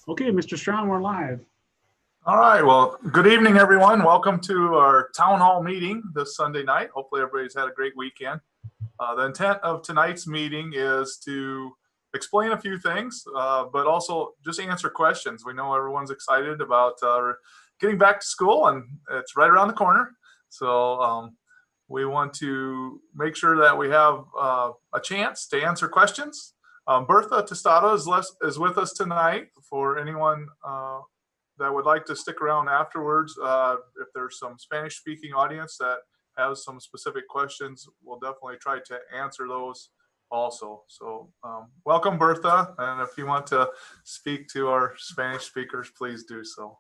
Okay, Mr. Strong, we're live. All right, well, good evening, everyone. Welcome to our town hall meeting this Sunday night. Hopefully everybody's had a great weekend. The intent of tonight's meeting is to explain a few things, but also just answer questions. We know everyone's excited about getting back to school, and it's right around the corner. So we want to make sure that we have a chance to answer questions. Bertha Tostado is with us tonight. For anyone that would like to stick around afterwards, if there's some Spanish-speaking audience that has some specific questions, we'll definitely try to answer those also. So welcome, Bertha, and if you want to speak to our Spanish speakers, please do so.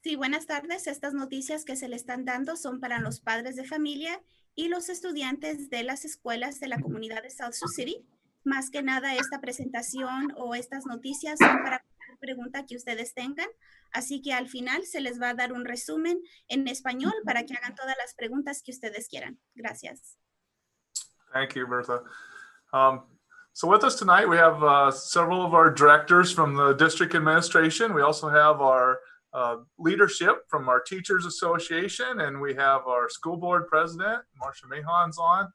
Sí, buenas tardes. Estas noticias que se le están dando son para los padres de familia y los estudiantes de las escuelas de la comunidad de Sioux City. Más que nada, esta presentación o estas noticias son para cualquier pregunta que ustedes tengan. Así que al final se les va a dar un resumen en español para que hagan todas las preguntas que ustedes quieran. Gracias. Thank you, Bertha. So with us tonight, we have several of our directors from the district administration. We also have our leadership from our Teachers Association, and we have our school board president, Marcia Mahon's on,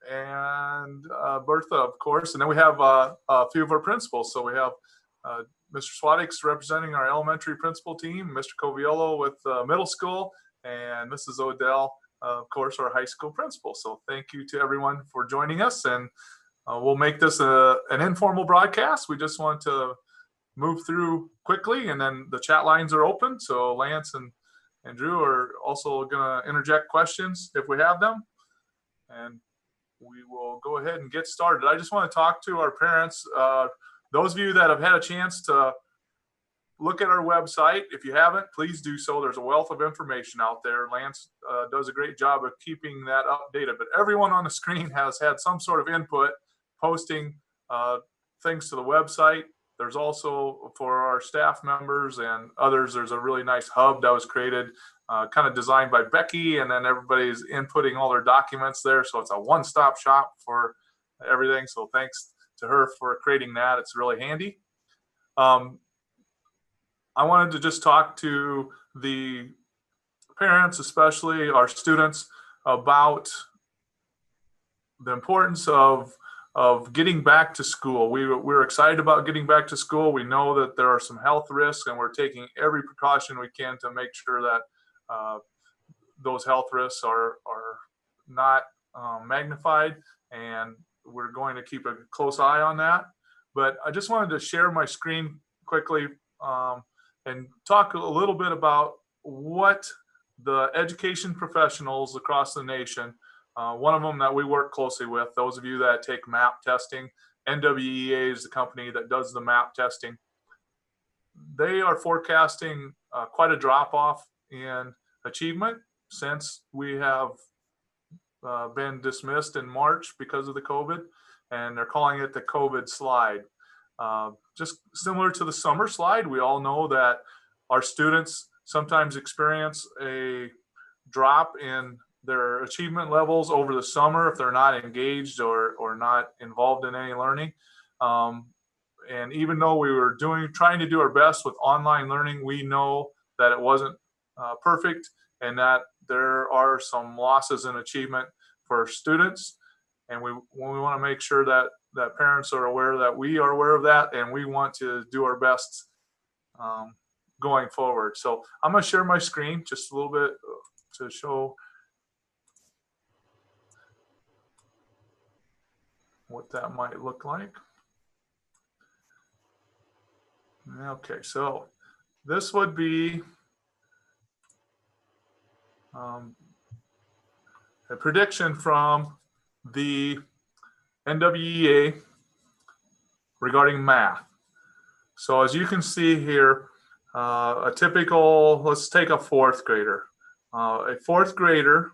and Bertha, of course. And then we have a few of our principals. So we have Mr. Swadix representing our elementary principal team, Mr. Coviello with middle school, and Mrs. Odell, of course, our high school principal. So thank you to everyone for joining us, and we'll make this an informal broadcast. We just want to move through quickly, and then the chat lines are open. So Lance and Drew are also going to interject questions if we have them, and we will go ahead and get started. I just want to talk to our parents. Those of you that have had a chance to look at our website, if you haven't, please do so. There's a wealth of information out there. Lance does a great job of keeping that updated, but everyone on the screen has had some sort of input posting things to the website. There's also, for our staff members and others, there's a really nice hub that was created, kind of designed by Becky, and then everybody's inputting all their documents there. So it's a one-stop shop for everything. So thanks to her for creating that. It's really handy. I wanted to just talk to the parents, especially our students, about the importance of getting back to school. We're excited about getting back to school. We know that there are some health risks, and we're taking every precaution we can to make sure that those health risks are not magnified, and we're going to keep a close eye on that. But I just wanted to share my screen quickly and talk a little bit about what the education professionals across the nation, one of them that we work closely with, those of you that take MAP testing, NWEA is the company that does the MAP testing. They are forecasting quite a drop-off in achievement since we have been dismissed in March because of the COVID, and they're calling it the COVID slide. Just similar to the summer slide, we all know that our students sometimes experience a drop in their achievement levels over the summer if they're not engaged or not involved in any learning. And even though we were trying to do our best with online learning, we know that it wasn't perfect, and that there are some losses in achievement for students. And we want to make sure that parents are aware that we are aware of that, and we want to do our best going forward. So I'm going to share my screen just a little bit to show what that might look like. Okay, so this would be a prediction from the NWEA regarding math. So as you can see here, a typical, let's take a fourth grader. A fourth grader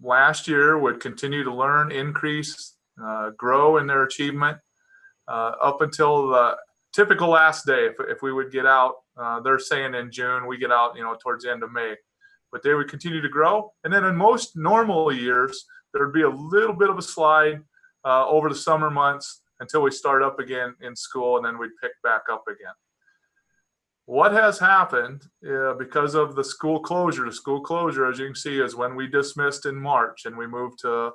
last year would continue to learn, increase, grow in their achievement up until the typical last day. If we would get out, they're saying in June, we get out, towards the end of May. But they would continue to grow. And then in most normal years, there would be a little bit of a slide over the summer months, until we start up again in school, and then we'd pick back up again. What has happened because of the school closure, as you can see, is when we dismissed in March and we moved to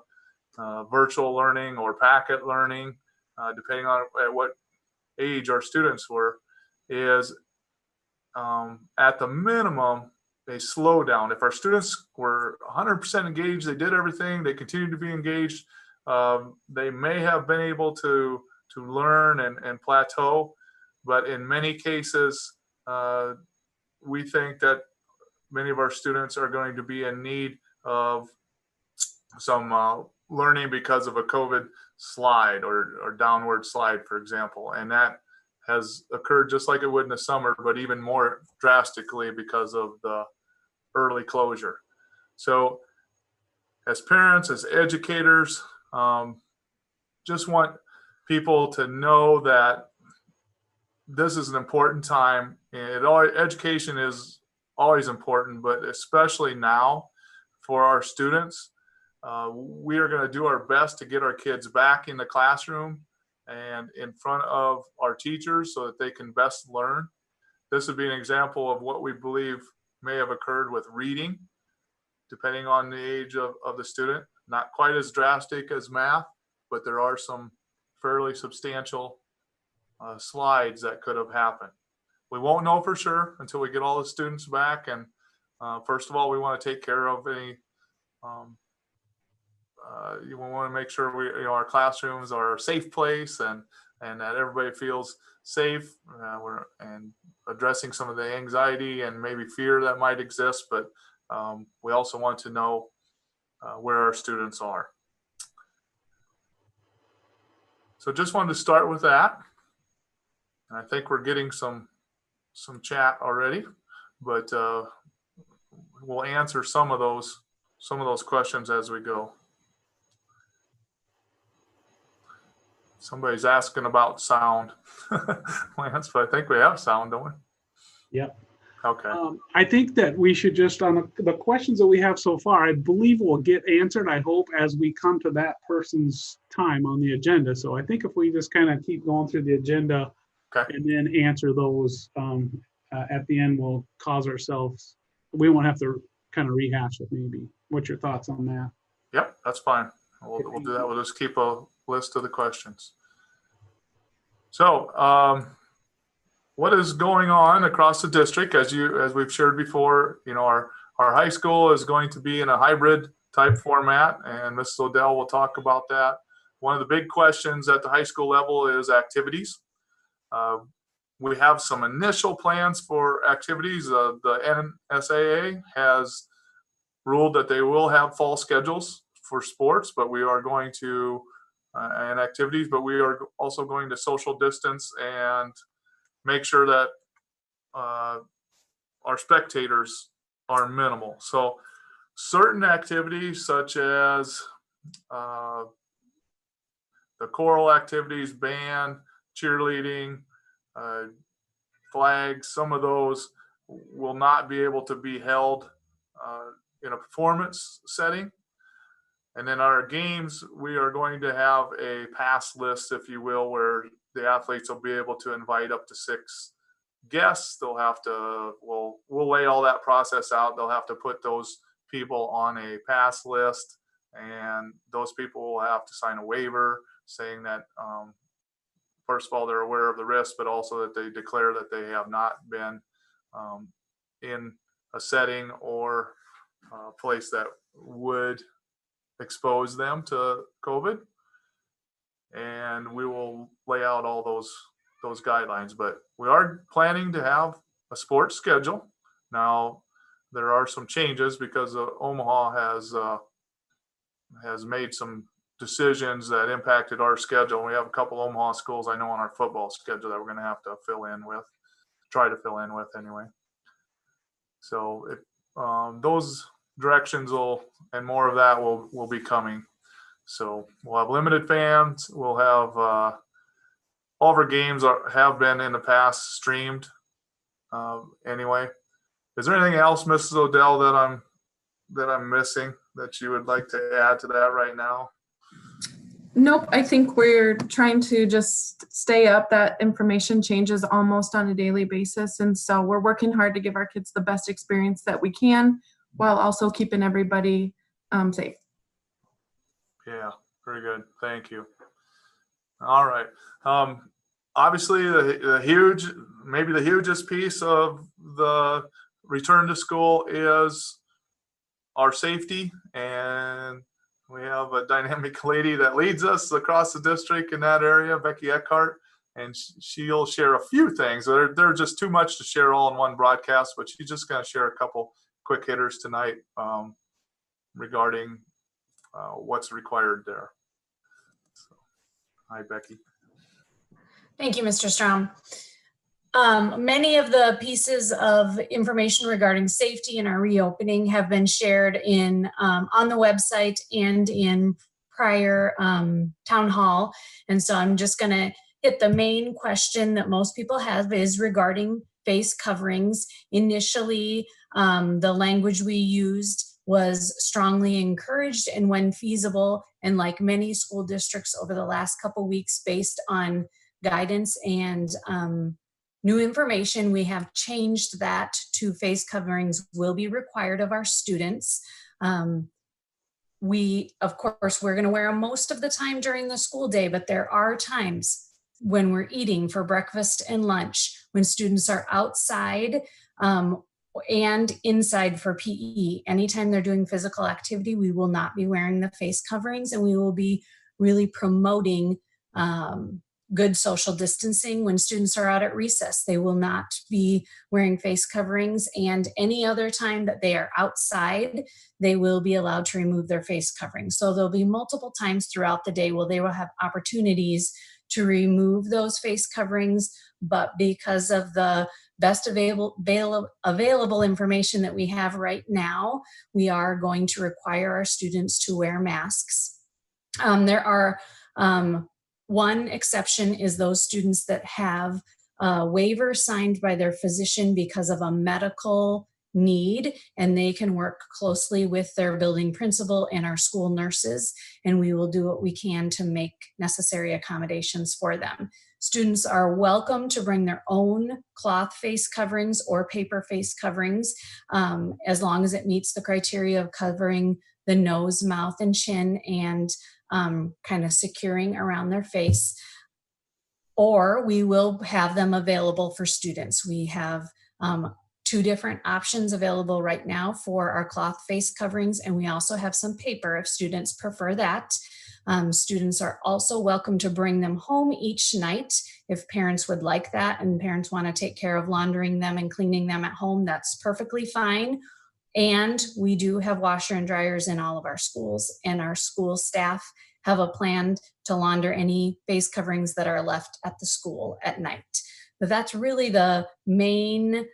virtual learning or packet learning, depending on at what age our students were, is at the minimum a slowdown. If our students were 100% engaged, they did everything, they continued to be engaged, they may have been able to learn and plateau, but in many cases, we think that many of our students are going to be in need of some learning because of a COVID slide or downward slide, for example. And that has occurred just like it would in the summer, but even more drastically because of the early closure. So as parents, as educators, just want people to know that this is an important time. Education is always important, but especially now for our students. We are going to do our best to get our kids back in the classroom and in front of our teachers so that they can best learn. This would be an example of what we believe may have occurred with reading, depending on the age of the student. Not quite as drastic as math, but there are some fairly substantial slides that could have happened. We won't know for sure until we get all the students back. And first of all, we want to take care of any, you want to make sure our classrooms are a safe place and that everybody feels safe. And addressing some of the anxiety and maybe fear that might exist, but we also want to know where our students are. So just wanted to start with that. And I think we're getting some chat already, but we'll answer some of those questions as we go. Somebody's asking about sound, Lance, but I think we have sound, don't we? Yep. Okay. I think that we should just, on the questions that we have so far, I believe will get answered, I hope, as we come to that person's time on the agenda. So I think if we just kind of keep going through the agenda, okay, and then answer those at the end, we'll cause ourselves, we won't have to kind of rehash it maybe. What's your thoughts on that? Yep, that's fine. We'll do that. We'll just keep a list of the questions. So, what is going on across the district? As we've shared before, our high school is going to be in a hybrid type format, and Mrs. Odell will talk about that. One of the big questions at the high school level is activities. We have some initial plans for activities. The NSAA has ruled that they will have fall schedules for sports, but we are going to and activities, but we are also going to social distance and make sure that our spectators are minimal. So certain activities such as the choral activities, band, cheerleading, flags, some of those will not be able to be held in a performance setting. And then our games, we are going to have a pass list, if you will, where the athletes will be able to invite up to 6 guests. They'll have to, we'll lay all that process out. They'll have to put those people on a pass list, and those people will have to sign a waiver saying that, first of all, they're aware of the risk, but also that they declare that they have not been in a setting or a place that would expose them to COVID. And we will lay out all those guidelines, but we are planning to have a sports schedule. Now, there are some changes because Omaha has made some decisions that impacted our schedule. We have a couple Omaha schools I know on our football schedule that we're going to have to try to fill in with anyway. So those directions and more of that will be coming. So we'll have limited fans. We'll have all of our games have been in the past streamed anyway. Is there anything else, Mrs. Odell, that I'm missing that you would like to add to that right now? Nope, I think we're trying to just stay up. That information changes almost on a daily basis. And so we're working hard to give our kids the best experience that we can while also keeping everybody safe. Yeah, very good. Thank you. All right. Obviously, maybe the hugest piece of the return to school is our safety. And we have a dynamic lady that leads us across the district in that area, Becky Eckhart, and she'll share a few things. They're just too much to share all in one broadcast, but she's just going to share a couple quick hitters tonight regarding what's required there. So, hi, Becky. Thank you, Mr. Strom. Many of the pieces of information regarding safety in our reopening have been shared on the website and in prior town hall. And so I'm just going to hit the main question that most people have is regarding face coverings. Initially, the language we used was strongly encouraged and when feasible, and like many school districts over the last couple weeks based on guidance and new information, we have changed that to face coverings will be required of our students. Of course, we're going to wear them most of the time during the school day, but there are times when we're eating for breakfast and lunch, when students are outside and inside for PE. Anytime they're doing physical activity, we will not be wearing the face coverings, and we will be really promoting good social distancing. When students are out at recess, they will not be wearing face coverings, and any other time that they are outside, they will be allowed to remove their face coverings. So there'll be multiple times throughout the day where they will have opportunities to remove those face coverings, but because of the best available information that we have right now, we are going to require our students to wear masks. There are one exception is those students that have a waiver signed by their physician because of a medical need, and they can work closely with their building principal and our school nurses, and we will do what we can to make necessary accommodations for them. Students are welcome to bring their own cloth face coverings or paper face coverings as long as it meets the criteria of covering the nose, mouth, and chin and kind of securing around their face, or we will have them available for students. We have two different options available right now for our cloth face coverings, and we also have some paper if students prefer that. Students are also welcome to bring them home each night if parents would like that, and parents want to take care of laundering them and cleaning them at home. That's perfectly fine. And we do have washer and dryers in all of our schools, and our school staff have a plan to launder any face coverings that are left at the school at night. But that's really the main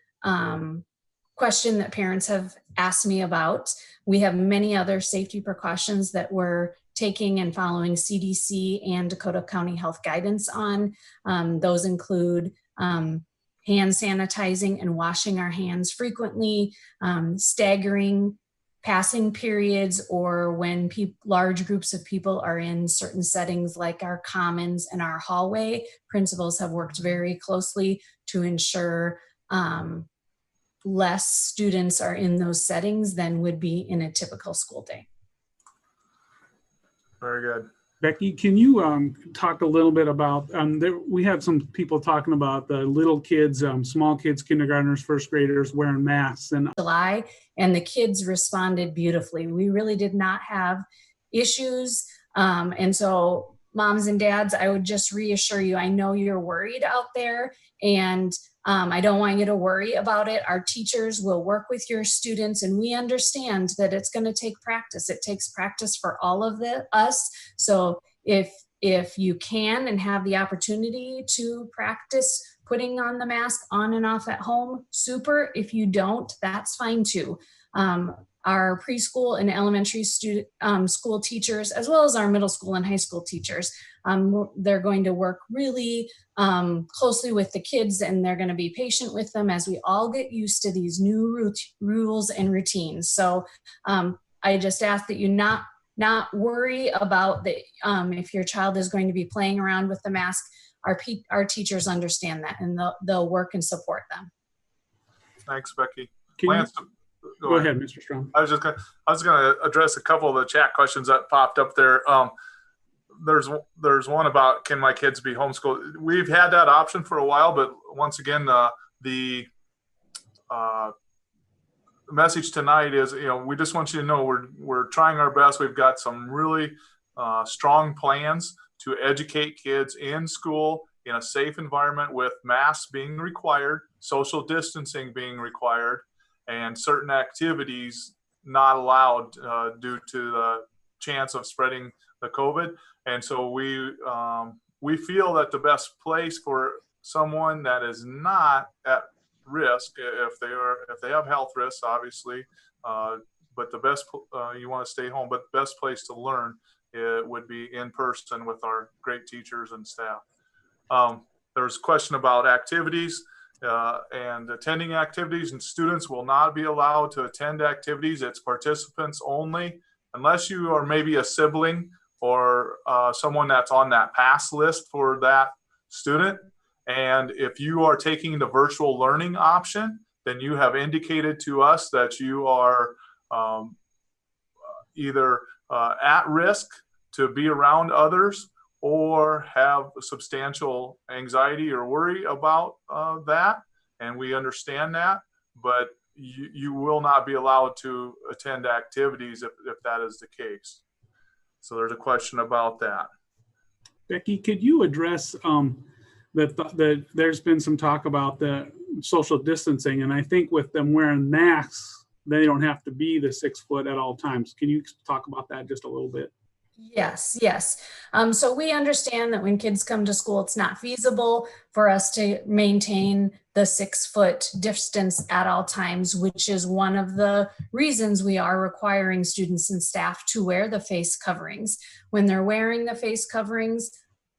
question that parents have asked me about. We have many other safety precautions that we're taking and following CDC and Dakota County Health guidance on. Those include hand sanitizing and washing our hands frequently, staggering passing periods, or when large groups of people are in certain settings like our commons and our hallway. Principals have worked very closely to ensure less students are in those settings than would be in a typical school day. Very good. Becky, can you talk a little bit about, we had some people talking about the little kids, small kids, kindergartners, first graders wearing masks. And July, and the kids responded beautifully. We really did not have issues. And so moms and dads, I would just reassure you, I know you're worried out there, and I don't want you to worry about it. Our teachers will work with your students, and we understand that it's going to take practice. It takes practice for all of us. So if you can and have the opportunity to practice putting on the mask on and off at home, super. If you don't, that's fine too. Our preschool and elementary school teachers, as well as our middle school and high school teachers, they're going to work really closely with the kids, and they're going to be patient with them as we all get used to these new rules and routines. So I just ask that you not not worry about if your child is going to be playing around with the mask. Our teachers understand that, and they'll work and support them. Thanks, Becky. Can Lance, Go ahead, Mr. Strong. I was gonna address a couple of the chat questions that popped up there. There's one about, can my kids be homeschooled? We've had that option for a while, but once again, the message tonight is, we just want you to know we're trying our best. We've got some really strong plans to educate kids in school in a safe environment, with masks being required, social distancing being required, and certain activities not allowed due to the chance of spreading the COVID. And so we feel that the best place for someone that is not at risk, if they have health risks, obviously, but the best you want to stay home, but the best place to learn it would be in person with our great teachers and staff. There's a question about activities and attending activities, and students will not be allowed to attend activities. It's participants only, unless you are maybe a sibling or someone that's on that pass list for that student. And if you are taking the virtual learning option, then you have indicated to us that you are either at risk to be around others, or have substantial anxiety or worry about that. And we understand that, but you will not be allowed to attend activities if that is the case. So there's a question about that. Becky, could you address there's been some talk about the social distancing, and I think with them wearing masks, they don't have to be the 6 foot at all times. Can you talk about that just a little bit? Yes. So we understand that when kids come to school, it's not feasible for us to maintain the 6 foot distance at all times, which is one of the reasons we are requiring students and staff to wear the face coverings. When they're wearing the face coverings,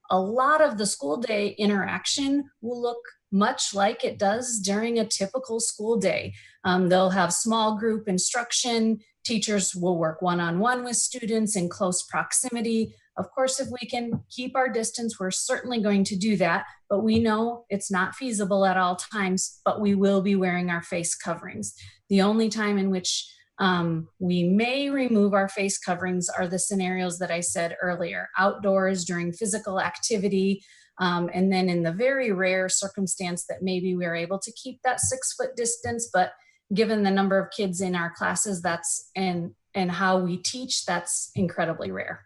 a lot of the school day interaction will look much like it does during a typical school day. They'll have small group instruction. Teachers will work one-on-one with students in close proximity. Of course, if we can keep our distance, we're certainly going to do that, but we know it's not feasible at all times, but we will be wearing our face coverings. The only time in which we may remove our face coverings are the scenarios that I said earlier, outdoors during physical activity, and then in the very rare circumstance that maybe we're able to keep that 6 foot distance, but given the number of kids in our classes, that's and how we teach, that's incredibly rare.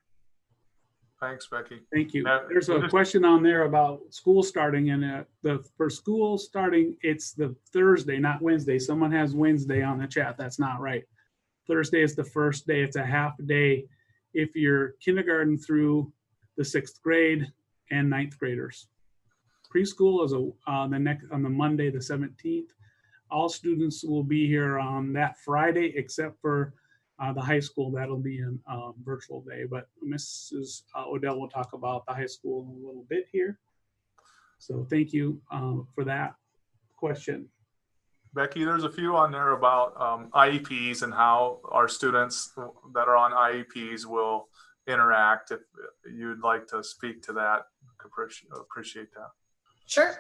Thanks, Becky. Thank you. There's a question on there about school starting, and for school starting, it's the Thursday, not Wednesday. Someone has Wednesday on the chat. That's not right. Thursday is the first day. It's a half day if you're kindergarten through the 6th grade and 9th graders. Preschool is on the Monday, the 17th. All students will be here on that Friday, except for the high school. That'll be in virtual day. But Mrs. Odell will talk about the high school in a little bit here. So thank you for that question. Becky, there's a few on there about IEPs and how our students that are on IEPs will interact. If you'd like to speak to that, appreciate that. Sure.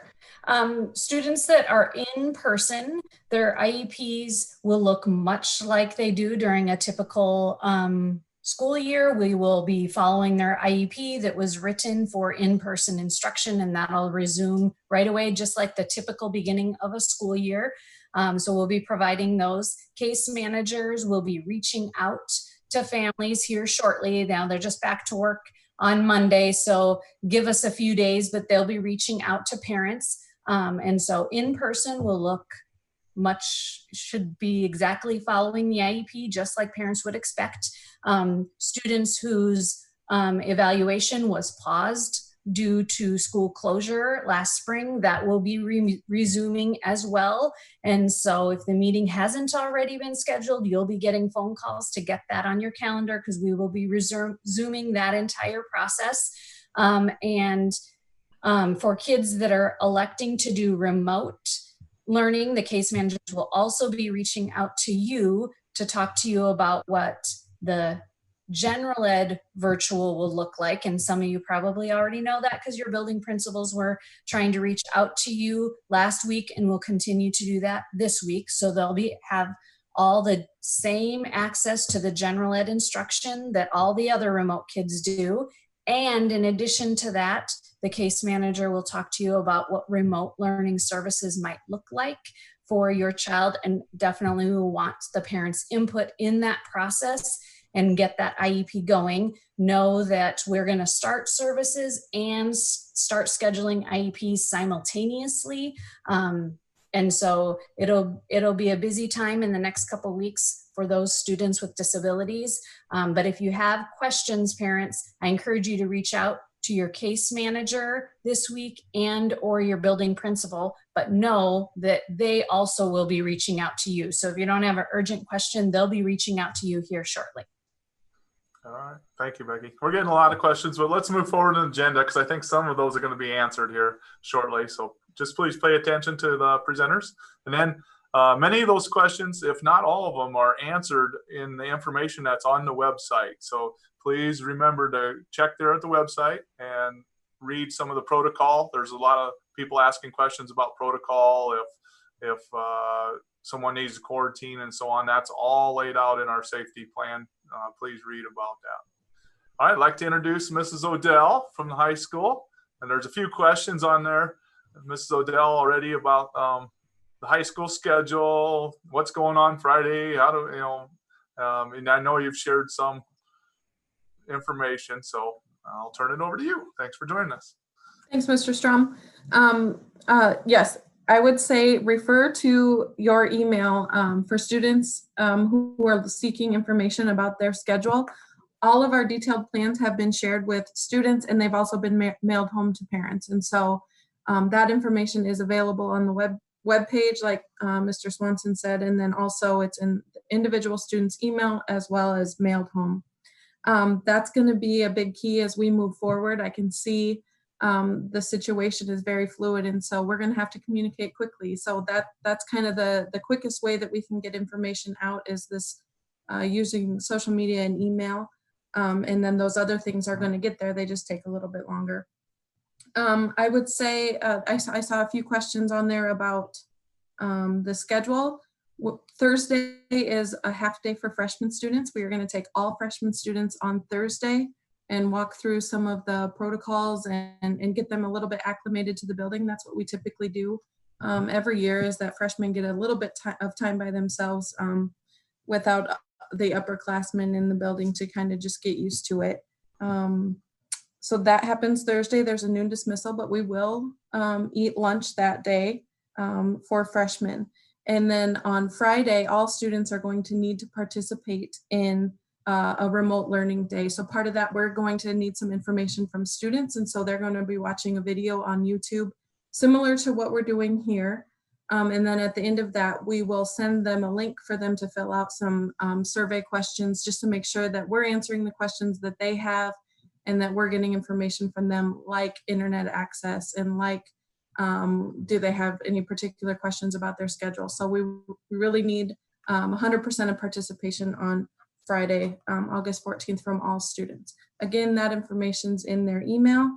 Students that are in person, their IEPs will look much like they do during a typical school year. We will be following their IEP that was written for in-person instruction, and that'll resume right away, just like the typical beginning of a school year. So we'll be providing those. Case managers will be reaching out to families here shortly. Now they're just back to work on Monday, so give us a few days, but they'll be reaching out to parents. And so in person will should be exactly following the IEP, just like parents would expect. Students whose evaluation was paused due to school closure last spring, that will be resuming as well. And so if the meeting hasn't already been scheduled, you'll be getting phone calls to get that on your calendar, because we will be resuming that entire process. For kids that are electing to do remote learning, the case managers will also be reaching out to you to talk to you about what the general ed virtual will look like. And some of you probably already know that because your building principals were trying to reach out to you last week and will continue to do that this week. So they'll have all the same access to the general ed instruction that all the other remote kids do. And in addition to that, the case manager will talk to you about what remote learning services might look like for your child, and definitely will want the parents' input in that process and get that IEP going. Know that we're going to start services and start scheduling IEPs simultaneously. And so it'll be a busy time in the next couple of weeks for those students with disabilities. But if you have questions, parents, I encourage you to reach out to your case manager this week and or your building principal, but know that they also will be reaching out to you. So if you don't have an urgent question, they'll be reaching out to you here shortly. All right. Thank you, Becky. We're getting a lot of questions, but let's move forward in the agenda because I think some of those are going to be answered here shortly. So just please pay attention to the presenters. And then many of those questions, if not all of them, are answered in the information that's on the website. So please remember to check there at the website and read some of the protocol. There's a lot of people asking questions about protocol, if someone needs a quarantine and so on. That's all laid out in our safety plan. Please read about that. All right, I'd like to introduce Mrs. Odell from the high school. And there's a few questions on there, Mrs. Odell, already about the high school schedule, what's going on Friday, how do, and I know you've shared some information, so I'll turn it over to you. Thanks for joining us. Thanks, Mr. Strom. Yes, I would say refer to your email for students who are seeking information about their schedule. All of our detailed plans have been shared with students, and they've also been mailed home to parents. And so that information is available on the web page, like Mr. Swanson said, and then also it's in the individual student's email as well as mailed home. That's going to be a big key as we move forward. I can see the situation is very fluid, and so we're going to have to communicate quickly. So that's kind of the quickest way that we can get information out is this using social media and email. And then those other things are going to get there. They just take a little bit longer. I would say I saw a few questions on there about the schedule. Thursday is a half day for freshman students. We are going to take all freshman students on Thursday and walk through some of the protocols and get them a little bit acclimated to the building. That's what we typically do every year, is that freshmen get a little bit of time by themselves without the upperclassmen in the building to kind of just get used to it. So that happens Thursday. There's a noon dismissal, but we will eat lunch that day for freshmen. And then on Friday, all students are going to need to participate in a remote learning day. So part of that, we're going to need some information from students. And so they're going to be watching a video on YouTube, similar to what we're doing here. And then at the end of that, we will send them a link for them to fill out some survey questions just to make sure that we're answering the questions that they have and that we're getting information from them, like internet access and like, do they have any particular questions about their schedule? So we really need 100% of participation on Friday, August 14th from all students. Again, that information's in their email.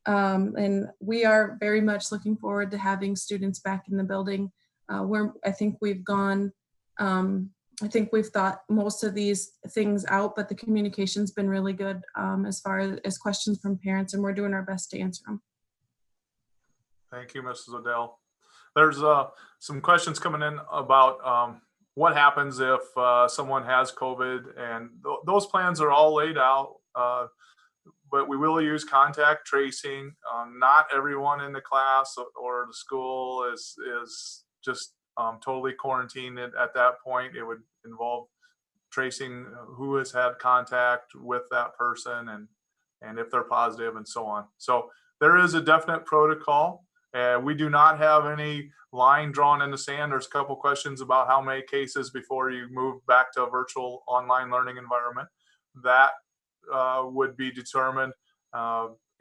And we are very much looking forward to having students back in the building. I think we've gone, I think we've thought most of these things out, but the communication's been really good as far as questions from parents, and we're doing our best to answer them. Thank you, Mrs. Odell. There's some questions coming in about what happens if someone has COVID, and those plans are all laid out, but we will use contact tracing. Not everyone in the class or the school is just totally quarantined at that point. It would involve tracing who has had contact with that person and if they're positive and so on. So there is a definite protocol. We do not have any line drawn in the sand. There's a couple questions about how many cases before you move back to a virtual online learning environment. That would be determined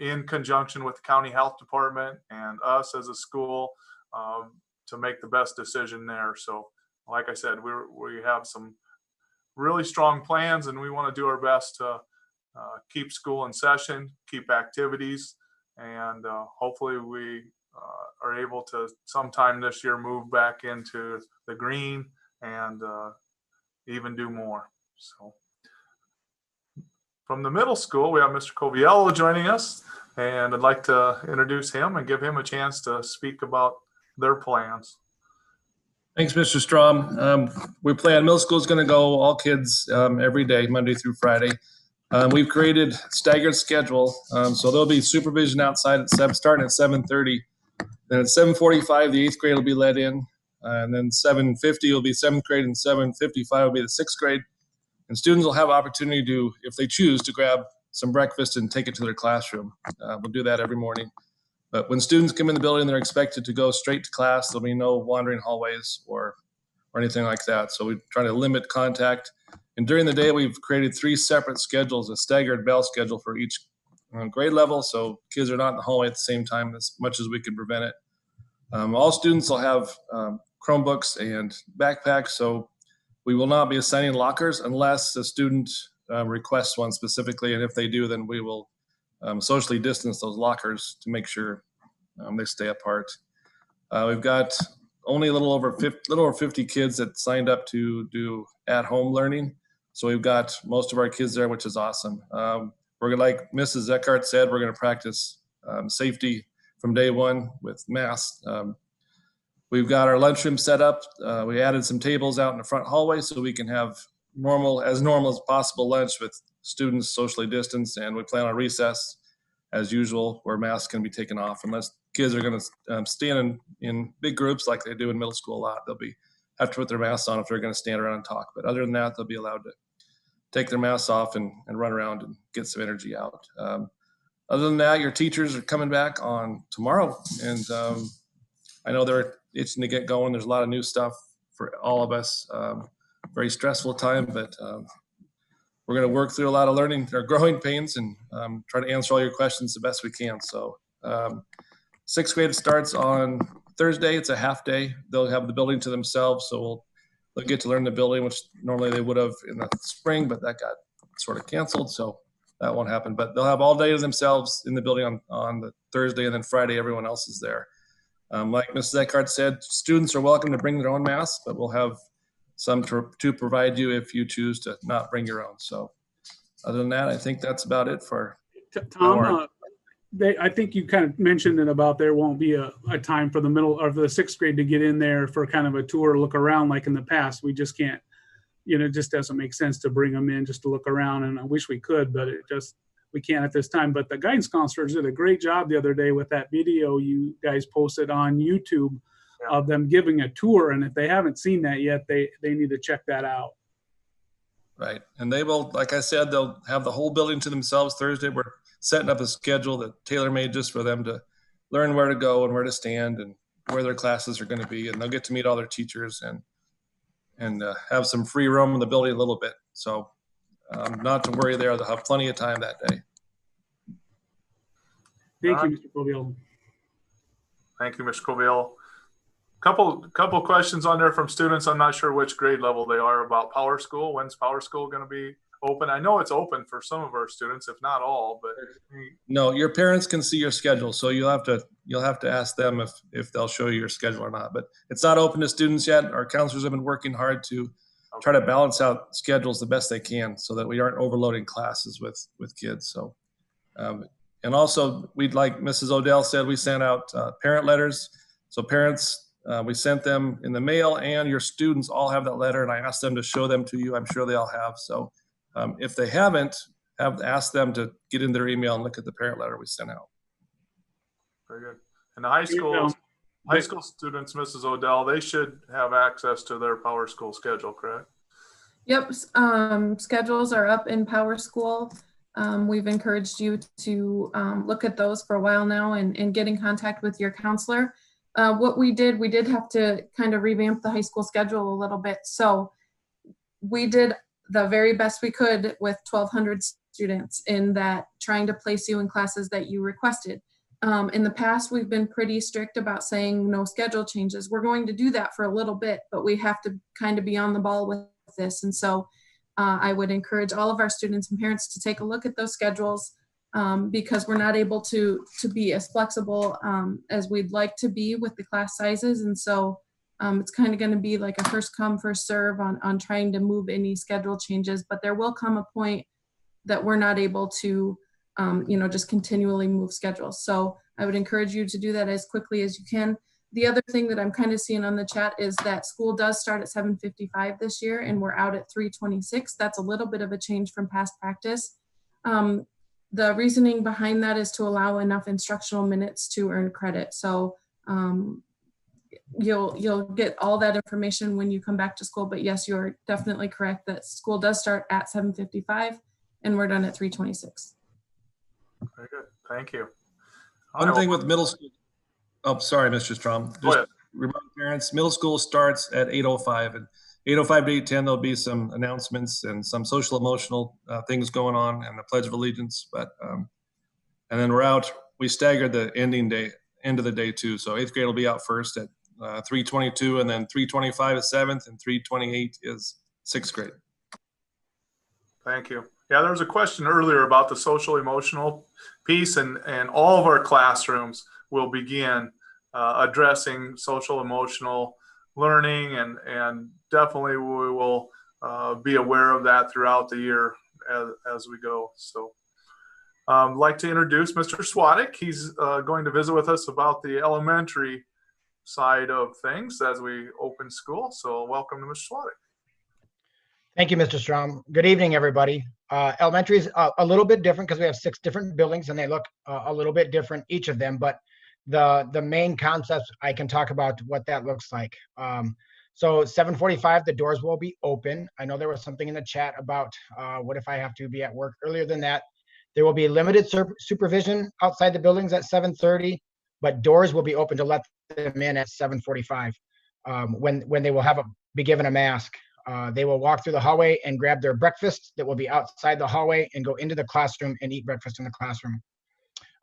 in conjunction with the county health department and us as a school to make the best decision there. So like I said, we have some really strong plans, and we want to do our best to keep school in session, keep activities, and hopefully we are able to sometime this year move back into the green and even do more. So from the middle school, we have Mr. Coviello joining us, and I'd like to introduce him and give him a chance to speak about their plans. Thanks, Mr. Strom. We plan middle school is going to go all kids every day, Monday through Friday. We've created staggered schedule, so there'll be supervision outside at starting at 7:30. Then at 7:45, the 8th grade will be let in, and then 7:50 will be 7th grade, and 7:55 will be the 6th grade. And students will have opportunity to, if they choose, to grab some breakfast and take it to their classroom. We'll do that every morning. But when students come in the building, they're expected to go straight to class. There'll be no wandering hallways or anything like that. So we try to limit contact. And during the day, we've created 3 separate schedules, a staggered bell schedule for each grade level. So kids are not in the hallway at the same time as much as we can prevent it. All students will have Chromebooks and backpacks. So we will not be assigning lockers unless the student requests one specifically. And if they do, then we will socially distance those lockers to make sure they stay apart. We've got only a little over 50 kids that signed up to do at-home learning. So we've got most of our kids there, which is awesome. We're gonna, like Mrs. Eckhart said, we're gonna practice safety from day one with masks. We've got our lunchroom set up. We added some tables out in the front hallway so we can have normal as possible lunch with students socially distanced, and we plan on recess as usual where masks can be taken off unless kids are going to stand in big groups like they do in middle school a lot. They'll have to put their masks on if they're going to stand around and talk. But other than that, they'll be allowed to take their masks off and run around and get some energy out. Other than that, your teachers are coming back on tomorrow, and I know they're itching to get going. There's a lot of new stuff for all of us. Very stressful time, but we're going to work through a lot of learning or growing pains and try to answer all your questions the best we can. So 6th grade starts on Thursday. It's a half day. They'll have the building to themselves, so they'll get to learn the building, which normally they would have in the spring, but that got sort of canceled, so that won't happen. But they'll have all day to themselves in the building on the Thursday, and then Friday everyone else is there. Like Mrs. Eckhart said, students are welcome to bring their own masks, but we'll have some to provide you if you choose to not bring your own. So other than that, I think that's about it for Tom. I think you kind of mentioned it about there won't be a time for the middle or the 6th grade to get in there for kind of a tour, look around like in the past. We just can't, it just doesn't make sense to bring them in just to look around. And I wish we could, but we can't at this time. But the guidance counselors did a great job the other day with that video you guys posted on YouTube of them giving a tour. And if they haven't seen that yet, they need to check that out. Right. And they will, like I said, they'll have the whole building to themselves Thursday. We're setting up a schedule that tailor-made just for them to learn where to go and where to stand and where their classes are going to be. And they'll get to meet all their teachers and have some free roam in the building a little bit. So not to worry there. They'll have plenty of time that day. Thank you, Mr. Coviello. Thank you, Mr. Coviello. Couple questions on there from students. I'm not sure which grade level they are about Power School. When's Power School going to be open? I know it's open for some of our students, if not all. But no, your parents can see your schedule, so you'll have to ask them if they'll show you your schedule or not. But it's not open to students yet. Our counselors have been working hard to try to balance out schedules the best they can, so that we aren't overloading classes with kids. So, and also, like Mrs. Odell said, we sent out parent letters. So parents. We sent them in the mail, and your students all have that letter, and I asked them to show them to you. I'm sure they all have. So if they haven't, have asked them to get in their email and look at the parent letter we sent out. Very good. And the high school students, Mrs. Odell, they should have access to their Power School schedule, correct? Yep. Schedules are up in Power School. We've encouraged you to look at those for a while now and get in contact with your counselor. What we did have to kind of revamp the high school schedule a little bit. So we did the very best we could with 1,200 students in that, trying to place you in classes that you requested. In the past, we've been pretty strict about saying no schedule changes. We're going to do that for a little bit, but we have to kind of be on the ball with this. And so I would encourage all of our students and parents to take a look at those schedules because we're not able to be as flexible as we'd like to be with the class sizes. And so it's kind of going to be like a first come, first serve on trying to move any schedule changes, but there will come a point that we're not able to, just continually move schedules. So I would encourage you to do that as quickly as you can. The other thing that I'm kind of seeing on the chat is that school does start at 7:55 this year and we're out at 3:26. That's a little bit of a change from past practice. The reasoning behind that is to allow enough instructional minutes to earn credit. So you'll get all that information when you come back to school, but yes, you're definitely correct that school does start at 7:55 and we're done at 3:26. Very good. Thank you. One thing with middle school. Oh, sorry, Mr. Strom. Just remind parents, middle school starts at 8:05, and 8:05 to 8:10 there'll be some announcements and some social emotional things going on, and the Pledge of Allegiance. But and then we're out. We staggered the end of the day too. So 8th grade will be out first at 3:22, and then 3:25 is 7th, and 3:28 is 6th grade. Thank you. Yeah, there was a question earlier about the social emotional piece, and all of our classrooms will begin addressing social emotional learning, and definitely we will be aware of that throughout the year as we go. So I'd like to introduce Mr. Swadek. He's going to visit with us about the elementary side of things as we open school. So welcome to Mr. Swadek. Thank you, Mr. Strom. Good evening, everybody. Elementary is a little bit different because we have 6 different buildings and they look a little bit different, each of them, but the main concepts, I can talk about what that looks like. So 7:45, the doors will be open. I know there was something in the chat about what if I have to be at work earlier than that. There will be limited supervision outside the buildings at 7:30, but doors will be open to let them in at 7:45 when they will be given a mask. They will walk through the hallway and grab their breakfast that will be outside the hallway and go into the classroom and eat breakfast in the classroom.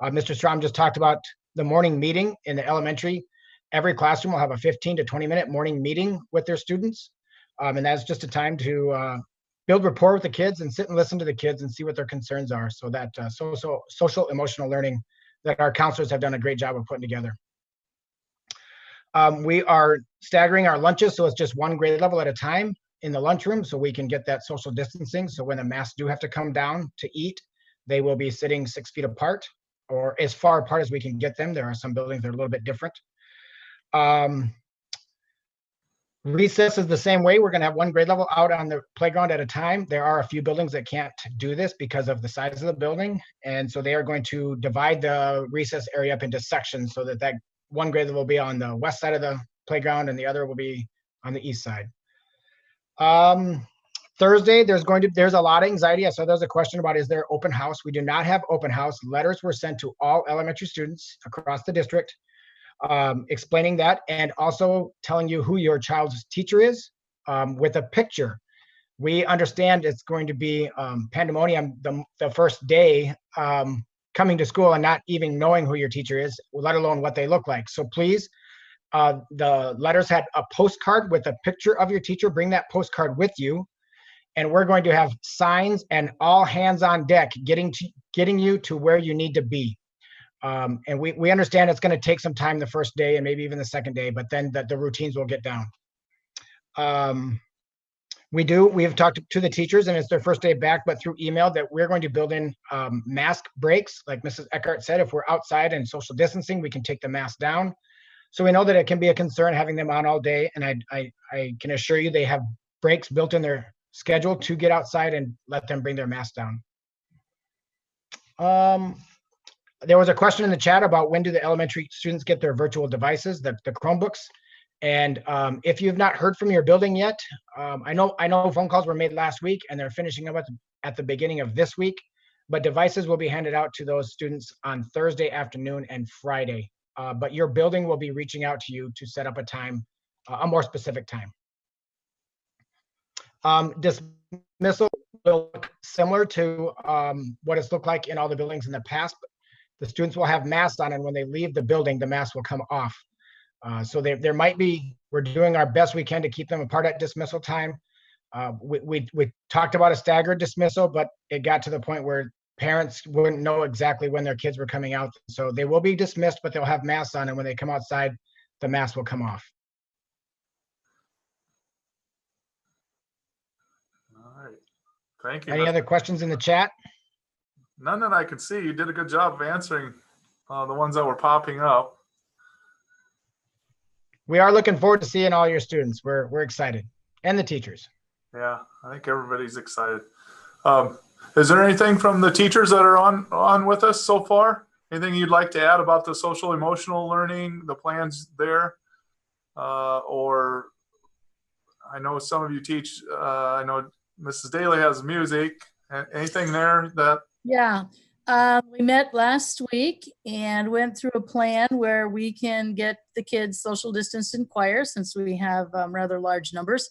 Mr. Strom just talked about the morning meeting in the elementary. Every classroom will have a 15 to 20-minute morning meeting with their students. And that's just a time to build rapport with the kids and sit and listen to the kids and see what their concerns are. So that social emotional learning that our counselors have done a great job of putting together. We are staggering our lunches, so it's just 1 grade level at a time in the lunchroom, so we can get that social distancing. So when the masks do have to come down to eat, they will be sitting 6 feet apart, or as far apart as we can get them. There are some buildings that are a little bit different. Recess is the same way. We're going to have 1 grade level out on the playground at a time. There are a few buildings that can't do this because of the size of the building, and so they are going to divide the recess area up into sections so that 1 grade level will be on the west side of the playground and the other will be on the east side. Thursday, there's a lot of anxiety. I saw there's a question about, is there open house? We do not have open house. Letters were sent to all elementary students across the district, explaining that, and also telling you who your child's teacher is, with a picture. We understand it's going to be pandemonium the first day coming to school and not even knowing who your teacher is, let alone what they look like. So please, the letters had a postcard with a picture of your teacher. Bring that postcard with you. And we're going to have signs and all hands on deck getting you to where you need to be. And we understand it's going to take some time the first day and maybe even the second day, but then the routines will get down. We have talked to the teachers, and it's their first day back, but through email, that we're going to build in mask breaks. Like Mrs. Eckhart said, if we're outside and social distancing, we can take the mask down. So we know that it can be a concern having them on all day, and I can assure you they have breaks built in their schedule to get outside and let them bring their mask down. There was a question in the chat about when do the elementary students get their virtual devices, the Chromebooks. And if you've not heard from your building yet, I know phone calls were made last week and they're finishing up at the beginning of this week, but devices will be handed out to those students on Thursday afternoon and Friday. But your building will be reaching out to you to set up a time, a more specific time. Dismissal will look similar to what it's looked like in all the buildings in the past. The students will have masks on, and when they leave the building, the mask will come off. So there might be, we're doing our best we can to keep them apart at dismissal time. We talked about a staggered dismissal, but it got to the point where parents wouldn't know exactly when their kids were coming out. So they will be dismissed, but they'll have masks on, and when they come outside, the mask will come off. All right. Thank you. Any other questions in the chat? None that I could see. You did a good job of answering the ones that were popping up. We are looking forward to seeing all your students. We're excited, and the teachers. Yeah, I think everybody's excited. Is there anything from the teachers that are on with us so far? Anything you'd like to add about the social emotional learning, the plans there? Or I know some of you teach, I know Mrs. Daly has music. Anything there that? Yeah, we met last week and went through a plan where we can get the kids social distanced in choir, since we have rather large numbers,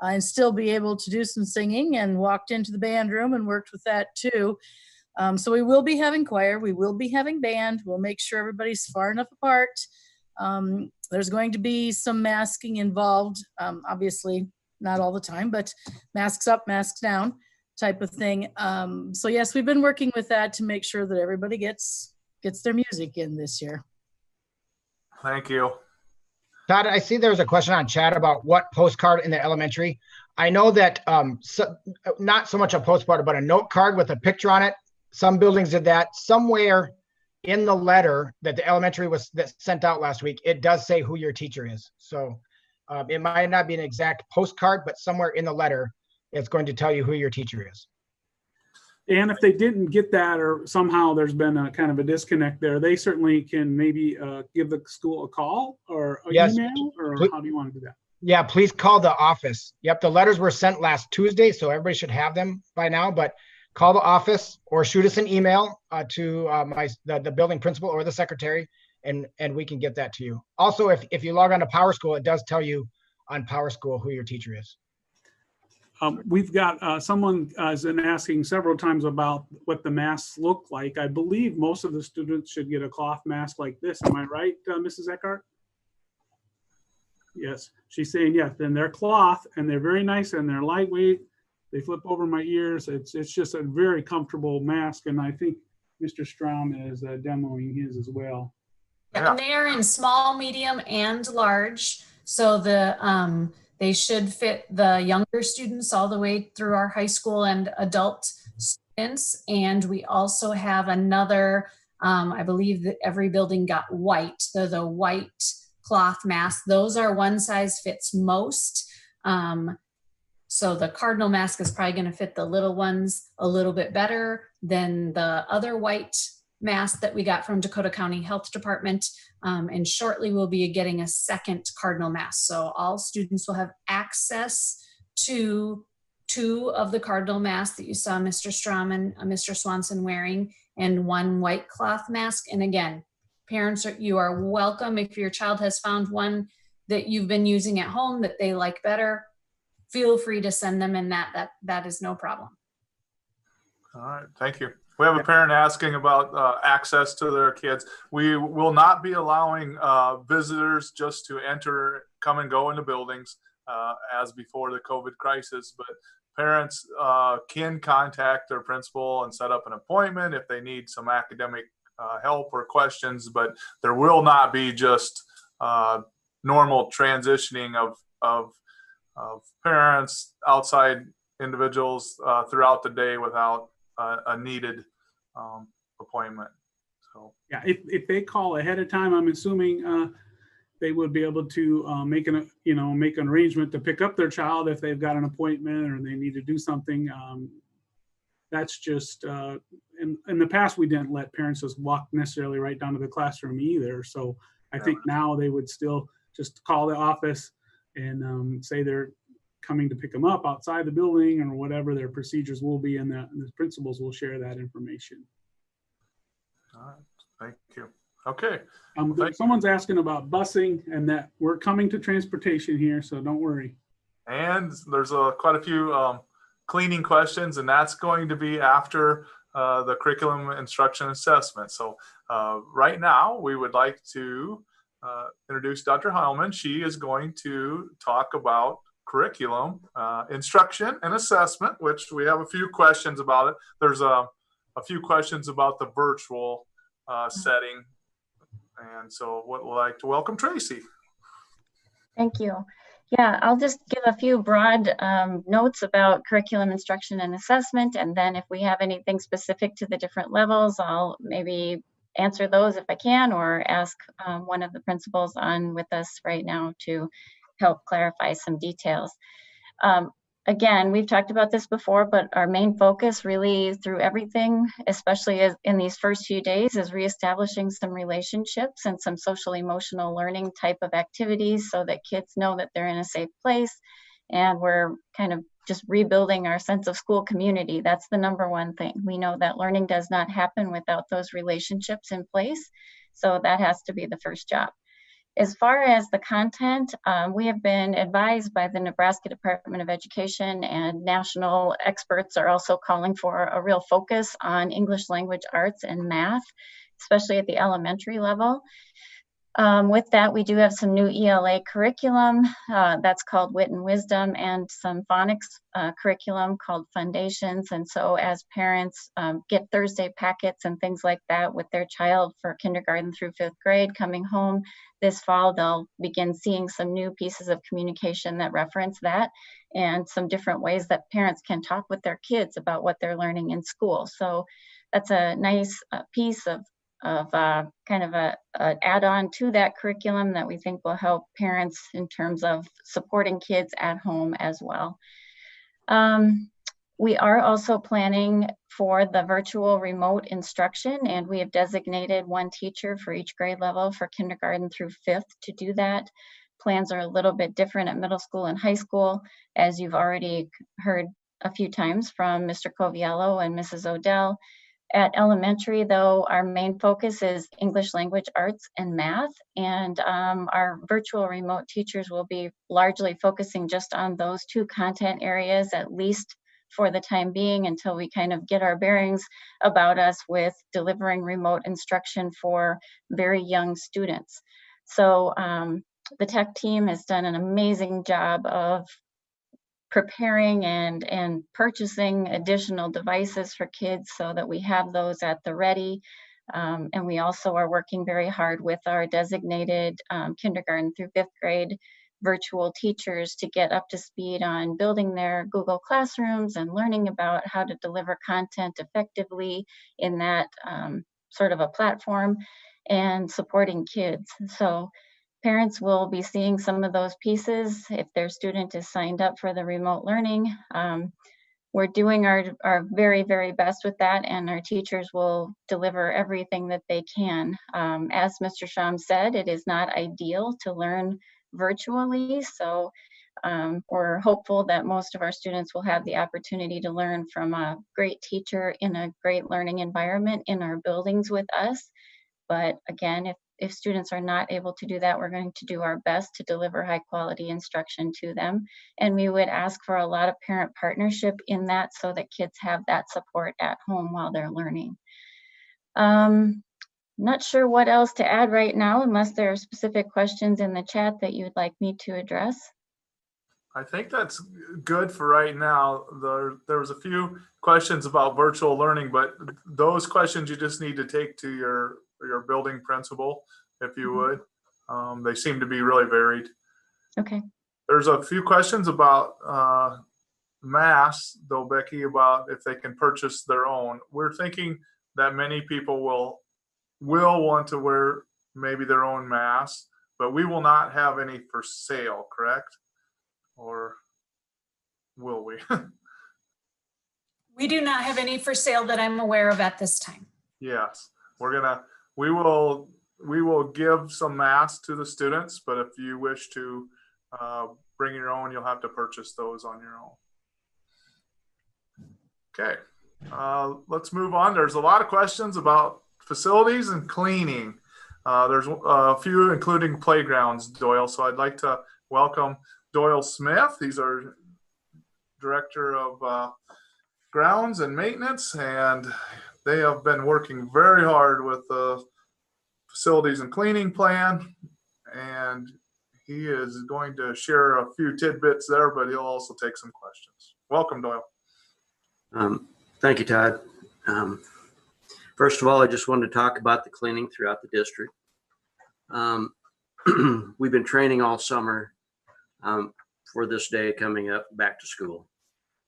and still be able to do some singing, and walked into the band room and worked with that too. So we will be having choir, we will be having band, we'll make sure everybody's far enough apart. There's going to be some masking involved, obviously not all the time, but masks up, masks down type of thing. So yes, we've been working with that to make sure that everybody gets their music in this year. Thank you. Todd, I see there's a question on chat about what postcard in the elementary. I know that not so much a postcard, but a note card with a picture on it. Some buildings did that. Somewhere in the letter that the elementary that sent out last week, it does say who your teacher is. So it might not be an exact postcard, but somewhere in the letter, it's going to tell you who your teacher is. And if they didn't get that, or somehow there's been a kind of a disconnect there, they certainly can maybe give the school a call or an email, or how do you want to do that? Yeah, please call the office. Yep, the letters were sent last Tuesday, so everybody should have them by now, but call the office or shoot us an email to the building principal or the secretary, and we can get that to you. Also, if you log on to Power School, it does tell you on Power School who your teacher is. We've got someone has been asking several times about what the masks look like. I believe most of the students should get a cloth mask like this. Am I right, Mrs. Eckhart? Yes, she's saying yes. And they're cloth, and they're very nice, and they're lightweight. They flip over my ears. It's just a very comfortable mask, and I think Mr. Strom is demoing his as well. Yeah, and they are in small, medium, and large. So they should fit the younger students all the way through our high school and adult students. And we also have another, I believe that every building got white, the white cloth mask. Those are one size fits most. So the cardinal mask is probably going to fit the little ones a little bit better than the other white mask that we got from Dakota County Health Department. And shortly we'll be getting a second cardinal mask. So all students will have access to 2 of the cardinal masks that you saw Mr. Strom and Mr. Swanson wearing, and 1 white cloth mask. And again, parents, you are welcome. If your child has found one that you've been using at home that they like better, feel free to send them in. That is no problem. All right, thank you. We have a parent asking about access to their kids. We will not be allowing visitors just to come and go into buildings as before the COVID crisis, but parents can contact their principal and set up an appointment if they need some academic help or questions, but there will not be just normal transitioning of parents, outside individuals throughout the day without a needed appointment. So yeah, if they call ahead of time, I'm assuming they would be able to make an arrangement to pick up their child if they've got an appointment or they need to do something. That's just in the past we didn't let parents just walk necessarily right down to the classroom either. So I think now they would still just call the office and say they're coming to pick them up outside the building or whatever their procedures will be, and the principals will share that information. all right, thank you. Okay. Someone's asking about busing, and that we're coming to transportation here, so don't worry. And there's quite a few cleaning questions, and that's going to be after the curriculum instruction assessment. So right now we would like to introduce Dr. Heilman. She is going to talk about curriculum, instruction and assessment, which we have a few questions about it. There's a few questions about the virtual setting. And so would like to welcome Tracy. Thank you. Yeah, I'll just give a few broad notes about curriculum instruction and assessment, and then if we have anything specific to the different levels, I'll maybe answer those if I can, or ask one of the principals on with us right now to help clarify some details. Again, we've talked about this before, but our main focus really through everything, especially in these first few days, is reestablishing some relationships and some social emotional learning type of activities so that kids know that they're in a safe place. And we're kind of just rebuilding our sense of school community. That's the number one thing. We know that learning does not happen without those relationships in place. So that has to be the first job. As far as the content, we have been advised by the Nebraska Department of Education, and national experts are also calling for a real focus on English language arts and math, especially at the elementary level. With that, we do have some new ELA curriculum that's called Wit and Wisdom, and some phonics curriculum called Foundations. And so as parents get Thursday packets and things like that with their child for kindergarten through 5th grade coming home this fall, they'll begin seeing some new pieces of communication that reference that, and some different ways that parents can talk with their kids about what they're learning in school. So that's a nice piece of kind of an add-on to that curriculum that we think will help parents in terms of supporting kids at home as well. We are also planning for the virtual remote instruction, and we have designated one teacher for each grade level for kindergarten through 5th to do that. Plans are a little bit different at middle school and high school, as you've already heard a few times from Mr. Coviello and Mrs. Odell. At elementary, though, our main focus is English language arts and math, and our virtual remote teachers will be largely focusing just on those two content areas, at least for the time being, until we kind of get our bearings about us with delivering remote instruction for very young students. So the tech team has done an amazing job of preparing and purchasing additional devices for kids so that we have those at the ready. And we also are working very hard with our designated kindergarten through 5th grade virtual teachers to get up to speed on building their Google Classrooms and learning about how to deliver content effectively in that sort of a platform, and supporting kids. So parents will be seeing some of those pieces if their student is signed up for the remote learning. We're doing our very, very best with that, and our teachers will deliver everything that they can. As Mr. Sham said, it is not ideal to learn virtually, so we're hopeful that most of our students will have the opportunity to learn from a great teacher in a great learning environment in our buildings with us. But again, if students are not able to do that, we're going to do our best to deliver high quality instruction to them. And we would ask for a lot of parent partnership in that so that kids have that support at home while they're learning. Not sure what else to add right now, unless there are specific questions in the chat that you'd like me to address. I think that's good for right now. There was a few questions about virtual learning, but those questions you just need to take to your building principal, if you would. They seem to be really varied. Okay. There's a few questions about masks, though, Becky, about if they can purchase their own. We're thinking that many people will want to wear maybe their own masks, but we will not have any for sale, correct? Or will we? We do not have any for sale that I'm aware of at this time. Yes, we will give some masks to the students, but if you wish to bring your own, you'll have to purchase those on your own. Okay, let's move on. There's a lot of questions about facilities and cleaning. There's a few including playgrounds, Doyle. So I'd like to welcome Doyle Smith. He's our Director of Grounds and Maintenance, and they have been working very hard with the facilities and cleaning plan, and he is going to share a few tidbits there, but he'll also take some questions. Welcome, Doyle. Thank you, Todd. First of all, I just wanted to talk about the cleaning throughout the district. We've been training all summer for this day coming up, back to school.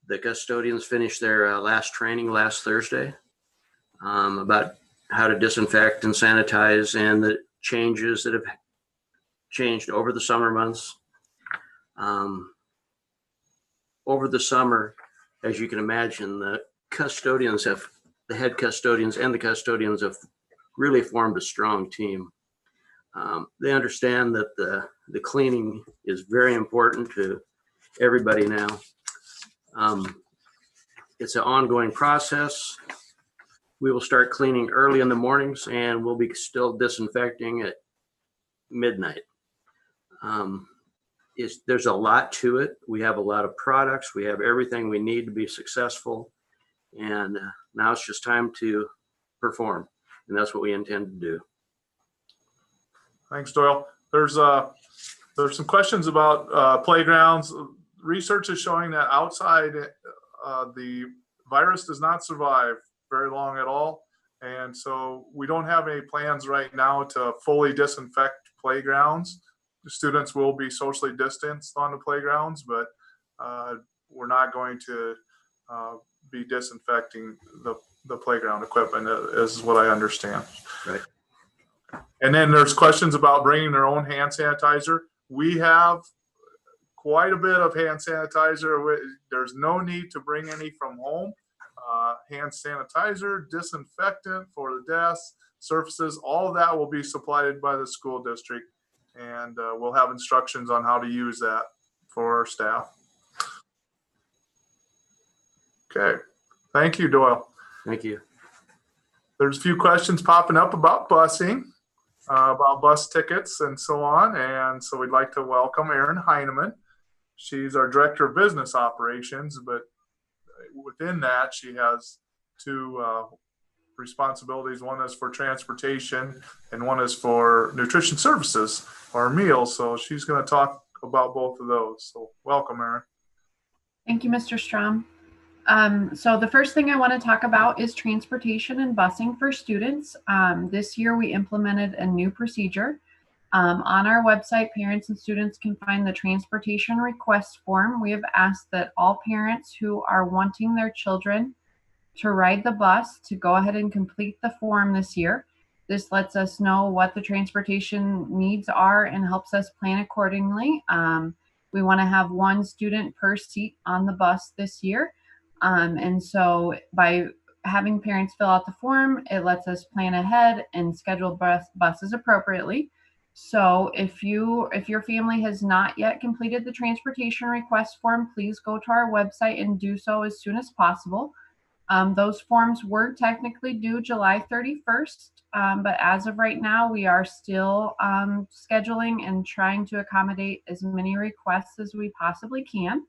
The custodians finished their last training last Thursday about how to disinfect and sanitize and the changes that have changed over the summer months. Over the summer, as you can imagine, the head custodians and the custodians have really formed a strong team. They understand that the cleaning is very important to everybody now. It's an ongoing process. We will start cleaning early in the mornings and we'll be still disinfecting at midnight. There's a lot to it. We have a lot of products. We have everything we need to be successful. And now it's just time to perform. And that's what we intend to do. Thanks, Doyle. There's some questions about playgrounds. Research is showing that outside, the virus does not survive very long at all. And so we don't have any plans right now to fully disinfect playgrounds. The students will be socially distanced on the playgrounds, but we're not going to be disinfecting the playground equipment, is what I understand. Right. And then there's questions about bringing their own hand sanitizer. We have quite a bit of hand sanitizer. There's no need to bring any from home. Hand sanitizer, disinfectant for the desks, surfaces, all of that will be supplied by the school district. And we'll have instructions on how to use that for our staff. Okay. Thank you, Doyle. Thank you. There's a few questions popping up about busing, about bus tickets and so on. And so we'd like to welcome Erin Heineman. She's our Director of Business Operations, but within that, she has two responsibilities. One is for transportation and one is for nutrition services or meals. So she's going to talk about both of those. So welcome, Erin. Thank you, Mr. Strom. So the first thing I want to talk about is transportation and busing for students. This year we implemented a new procedure. On our website, parents and students can find the transportation request form. We have asked that all parents who are wanting their children to ride the bus to go ahead and complete the form this year. This lets us know what the transportation needs are and helps us plan accordingly. We want to have one student per seat on the bus this year. And so by having parents fill out the form, it lets us plan ahead and schedule buses appropriately. So if your family has not yet completed the transportation request form, please go to our website and do so as soon as possible. Those forms were technically due July 31st, but as of right now, we are still scheduling and trying to accommodate as many requests as we possibly can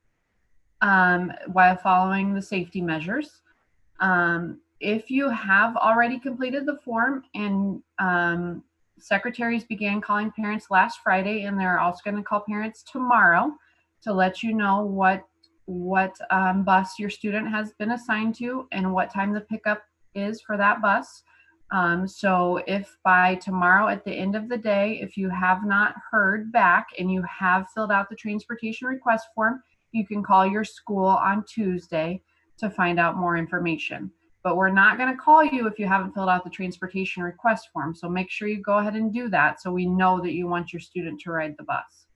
while following the safety measures. If you have already completed the form and secretaries began calling parents last Friday, and they're also going to call parents tomorrow to let you know what bus your student has been assigned to and what time the pickup is for that bus. So if by tomorrow at the end of the day, if you have not heard back and you have filled out the transportation request form, you can call your school on Tuesday to find out more information. But we're not going to call you if you haven't filled out the transportation request form. So make sure you go ahead and do that so we know that you want your student to ride the bus.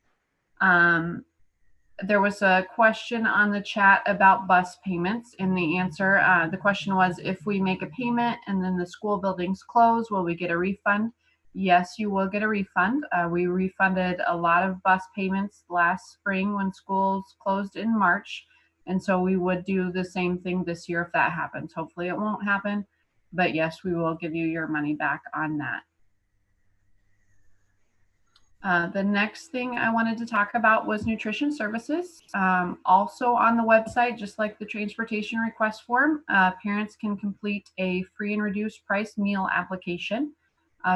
There was a question on the chat about bus payments, and the answer, the question was, if we make a payment and then the school buildings close, will we get a refund? Yes, you will get a refund. We refunded a lot of bus payments last spring when schools closed in March. And so we would do the same thing this year if that happens. Hopefully it won't happen, but yes, we will give you your money back on that. The next thing I wanted to talk about was nutrition services. Also on the website, just like the transportation request form, parents can complete a free and reduced price meal application.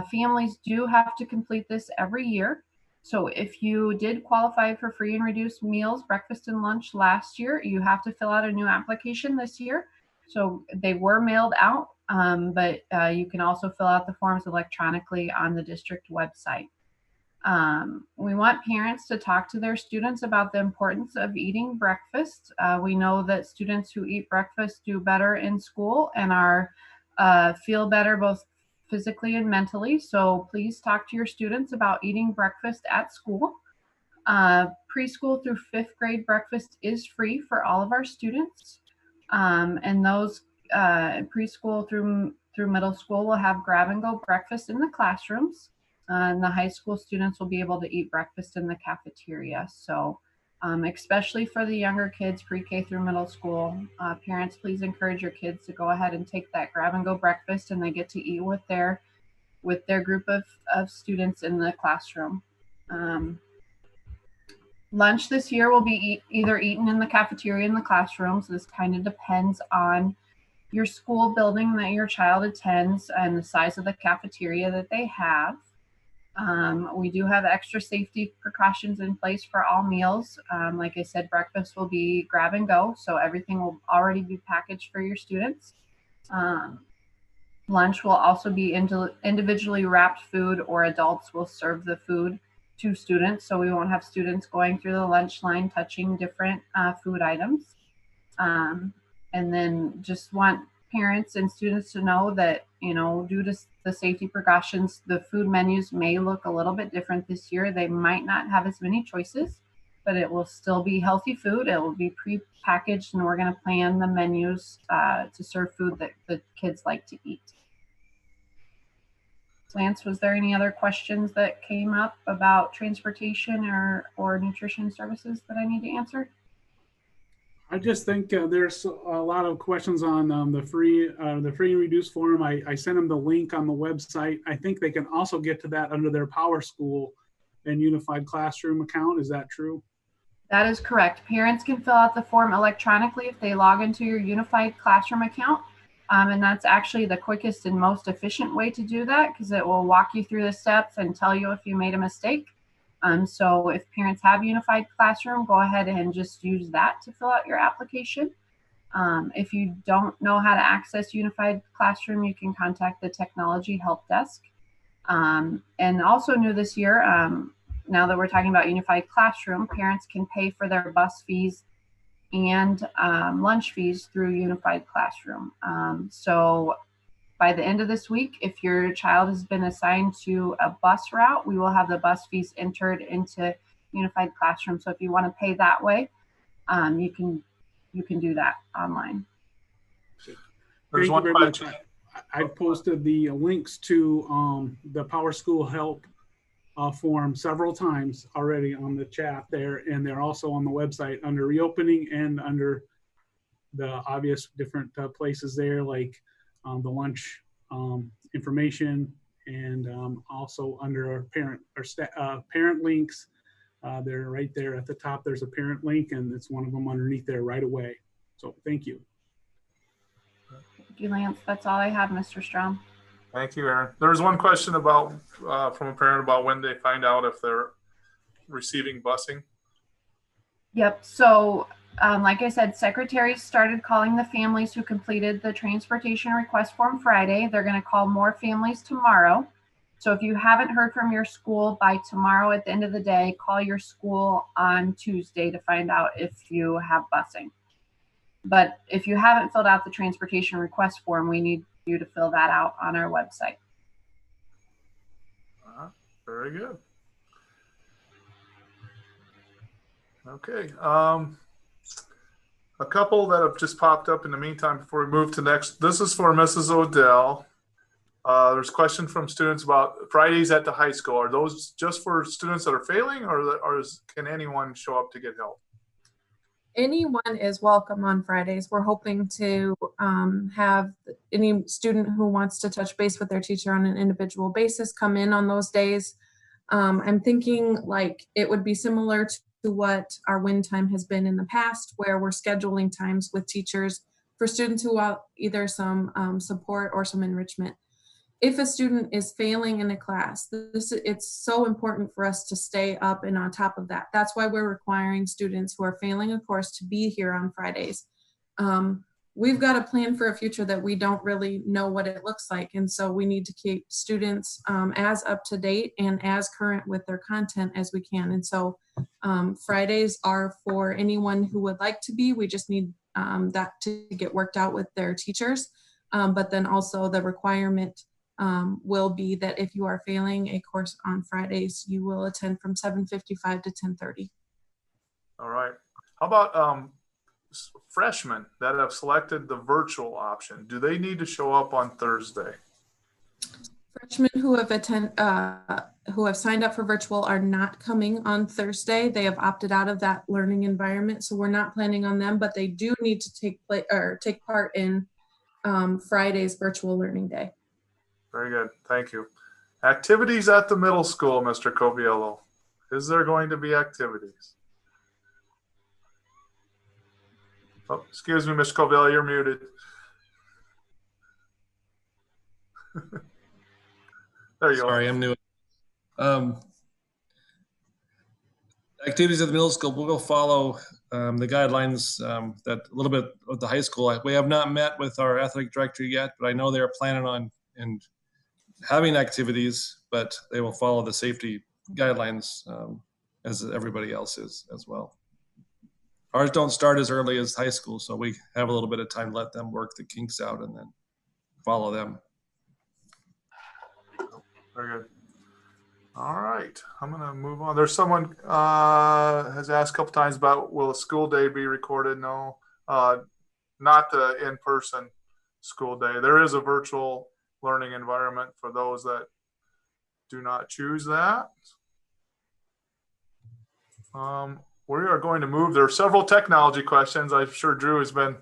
Families do have to complete this every year. So if you did qualify for free and reduced meals, breakfast and lunch last year, you have to fill out a new application this year. So they were mailed out, but you can also fill out the forms electronically on the district website. We want parents to talk to their students about the importance of eating breakfast. We know that students who eat breakfast do better in school and feel better both physically and mentally. So please talk to your students about eating breakfast at school. Preschool through 5th grade breakfast is free for all of our students. And those preschool through middle school will have grab and go breakfast in the classrooms. And the high school students will be able to eat breakfast in the cafeteria. So especially for the younger kids, pre-K through middle school, parents, please encourage your kids to go ahead and take that grab and go breakfast, and they get to eat with their group of students in the classroom. Lunch this year will be either eaten in the cafeteria in the classrooms. This kind of depends on your school building that your child attends and the size of the cafeteria that they have. We do have extra safety precautions in place for all meals. Like I said, breakfast will be grab and go, so everything will already be packaged for your students. Lunch will also be individually wrapped food, or adults will serve the food to students, so we won't have students going through the lunch line touching different food items. And then just want parents and students to know that, due to the safety precautions, the food menus may look a little bit different this year. They might not have as many choices, but it will still be healthy food. It will be pre-packaged, and we're going to plan the menus to serve food that the kids like to eat. Lance, was there any other questions that came up about transportation or nutrition services that I need to answer? I just think there's a lot of questions on the free and reduced form. I sent them the link on the website. I think they can also get to that under their Power School and Unified Classroom account. Is that true? That is correct. Parents can fill out the form electronically if they log into your Unified Classroom account. And that's actually the quickest and most efficient way to do that, because it will walk you through the steps and tell you if you made a mistake. So if parents have Unified Classroom, go ahead and just use that to fill out your application. If you don't know how to access Unified Classroom, you can contact the Technology Help Desk. And also new this year, now that we're talking about Unified Classroom, parents can pay for their bus fees and lunch fees through Unified Classroom. So by the end of this week, if your child has been assigned to a bus route, we will have the bus fees entered into Unified Classroom. So if you want to pay that way, you can do that online. There's Thank one you very much. question. I posted the links to the Power School Help form several times already on the chat there, and they're also on the website under reopening and under the obvious different places there, like the lunch information, and also under our parent links. They're right there at the top. There's a parent link, and it's one of them underneath there right away. So thank you. Thank you, Lance. That's all I have, Mr. Strom. Thank you, Aaron. There's one question about from a parent about when they find out if they're receiving busing. Yep. So like I said, secretaries started calling the families who completed the transportation request form Friday. They're going to call more families tomorrow. So if you haven't heard from your school by tomorrow at the end of the day, call your school on Tuesday to find out if you have busing. But if you haven't filled out the transportation request form, we need you to fill that out on our website. Very good. Okay. A couple that have just popped up in the meantime before we move to next. This is for Mrs. Odell. There's a question from students about Fridays at the high school. Are those just for students that are failing, or can anyone show up to get help? Anyone is welcome on Fridays. We're hoping to have any student who wants to touch base with their teacher on an individual basis come in on those days. I'm thinking like it would be similar to what our win time has been in the past, where we're scheduling times with teachers for students who want either some support or some enrichment. if a student is failing in a class, it's so important for us to stay up and on top of that. That's why we're requiring students who are failing a course to be here on Fridays. We've got a plan for a future that we don't really know what it looks like. And so we need to keep students as up to date and as current with their content as we can. And so Fridays are for anyone who would like to be. We just need that to get worked out with their teachers. But then also the requirement will be that if you are failing a course on Fridays, you will attend from 7:55 to 10:30. All right. How about freshmen that have selected the virtual option? Do they need to show up on Thursday? Freshmen who have signed up for virtual are not coming on Thursday. They have opted out of that learning environment, so we're not planning on them. But they do need to take part in Friday's virtual learning day. Very good. Thank you. Activities at the middle school, Mr. Coviello. Is there going to be activities? Oh, excuse me, Mr. Coviello, you're muted. There you go. Sorry, I'm new. Activities at the middle school, we'll follow the guidelines that a little bit of the high school. We have not met with our athletic director yet, but I know they're planning on having activities, but they will follow the safety guidelines as everybody else is as well. Ours don't start as early as high school, so we have a little bit of time to let them work the kinks out and then follow them. Very good. All right, I'm gonna move on. There's someone has asked a couple times about, will a school day be recorded? No, not the in-person school day. There is a virtual learning environment for those that do not choose that. We are going to move. There are several technology questions. I'm sure Drew has been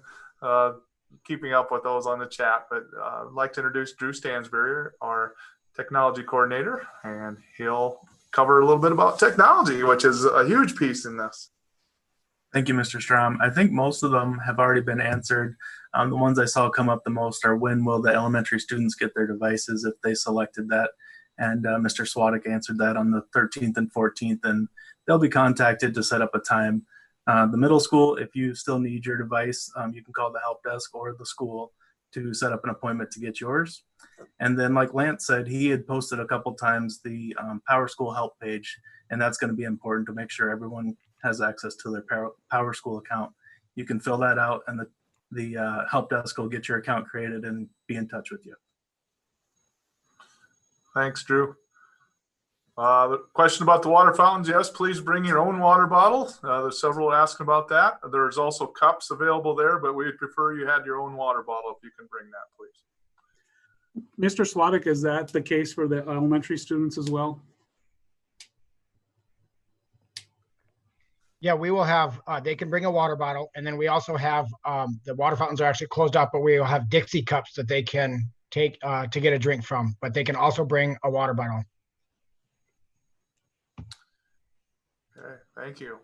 keeping up with those on the chat, but I'd like to introduce Drew Stansberry, our technology coordinator, and he'll cover a little bit about technology, which is a huge piece in this. Thank you, Mr. Strom. I think most of them have already been answered. The ones I saw come up the most are, when will the elementary students get their devices if they selected that? And Mr. Swadek answered that on the 13th and 14th, and they'll be contacted to set up a time. The middle school, if you still need your device, you can call the help desk or the school to set up an appointment to get yours. And then, like Lance said, he had posted a couple times the Power School help page, and that's going to be important to make sure everyone has access to their Power School account. You can fill that out, and the help desk will get your account created and be in touch with you. Thanks, Drew. The question about the water fountains, yes, please bring your own water bottle. There's several asking about that. There's also cups available there, but we'd prefer you had your own water bottle if you can bring that, please. Mr. Swadek, is that the case for the elementary students as well? Yeah, we will have, they can bring a water bottle, and then we also have, the water fountains are actually closed off, but we will have Dixie cups that they can take to get a drink from, but they can also bring a water bottle. Okay, thank you.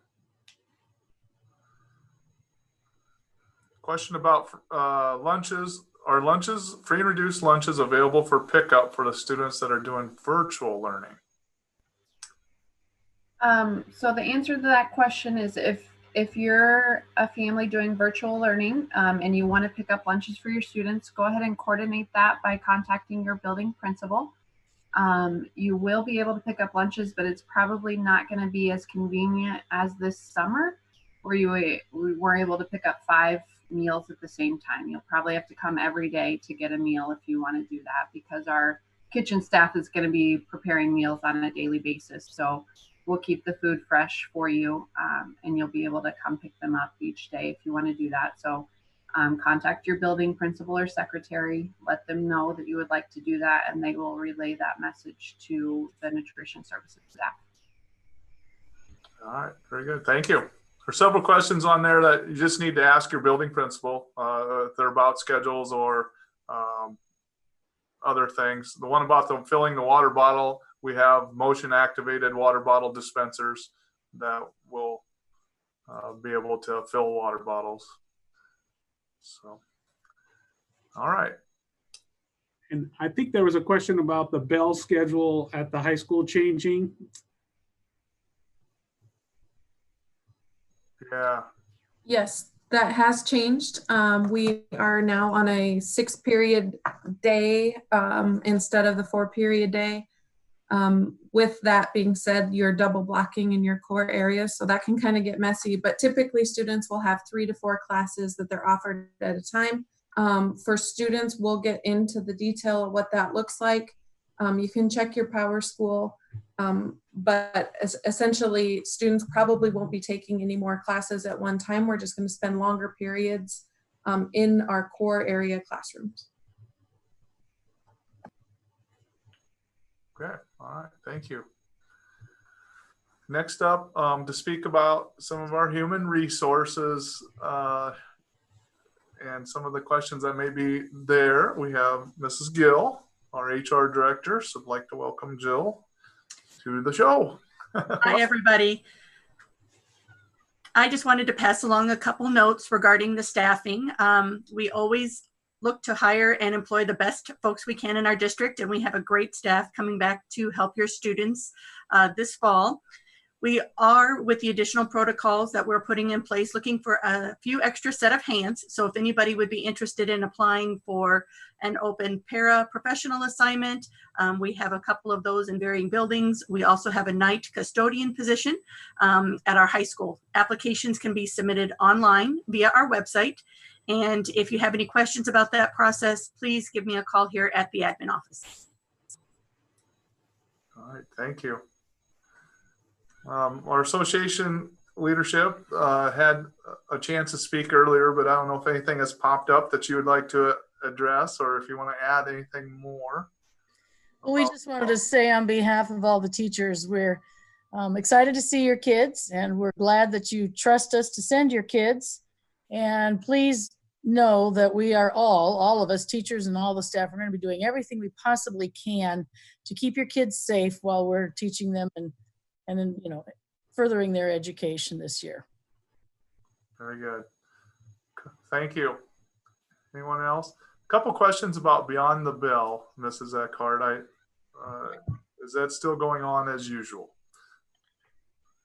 Question about lunches. Are lunches, free and reduced lunches, available for pickup for the students that are doing virtual learning? So the answer to that question is, if you're a family doing virtual learning and you want to pick up lunches for your students, go ahead and coordinate that by contacting your building principal. You will be able to pick up lunches, but it's probably not going to be as convenient as this summer, where we were able to pick up 5 meals at the same time. You'll probably have to come every day to get a meal if you want to do that, because our kitchen staff is going to be preparing meals on a daily basis. So we'll keep the food fresh for you, and you'll be able to come pick them up each day if you want to do that. So contact your building principal or secretary, let them know that you would like to do that, and they will relay that message to the nutrition services staff. All right, very good. Thank you. There's several questions on there that you just need to ask your building principal if they're about schedules or other things. The one about them filling the water bottle, we have motion activated water bottle dispensers that will be able to fill water bottles. So, all right. And I think there was a question about the bell schedule at the high school changing. Yeah. Yes, that has changed. We are now on a 6-period day instead of the 4-period day. With that being said, you're double blocking in your core areas, so that can kind of get messy. But typically students will have 3 to 4 classes that they're offered at a time. For students, we'll get into the detail of what that looks like. You can check your Power School, but essentially students probably won't be taking any more classes at one time. We're just going to spend longer periods in our core area classrooms. Okay, all right, thank you. Next up, to speak about some of our human resources and some of the questions that may be there, we have Mrs. Gill, our HR director. So I'd like to welcome Jill to the show. Hi, everybody. I just wanted to pass along a couple notes regarding the staffing. We always look to hire and employ the best folks we can in our district, and we have a great staff coming back to help your students this fall. We are, with the additional protocols that we're putting in place, looking for a few extra set of hands. So if anybody would be interested in applying for an open para-professional assignment, we have a couple of those in varying buildings. We also have a night custodian position at our high school. Applications can be submitted online via our website. And if you have any questions about that process, please give me a call here at the admin office. All right, thank you. Our association leadership had a chance to speak earlier, but I don't know if anything has popped up that you would like to address, or if you want to add anything more. Well, we just wanted to say on behalf of all the teachers, we're excited to see your kids, and we're glad that you trust us to send your kids. And please know that we are all of us teachers and all the staff are going to be doing everything we possibly can to keep your kids safe while we're teaching them and then, you know, furthering their education this year. Very good. Thank you. Anyone else? A couple questions about Beyond the Bell, Mrs. Eckhart. Is that still going on as usual?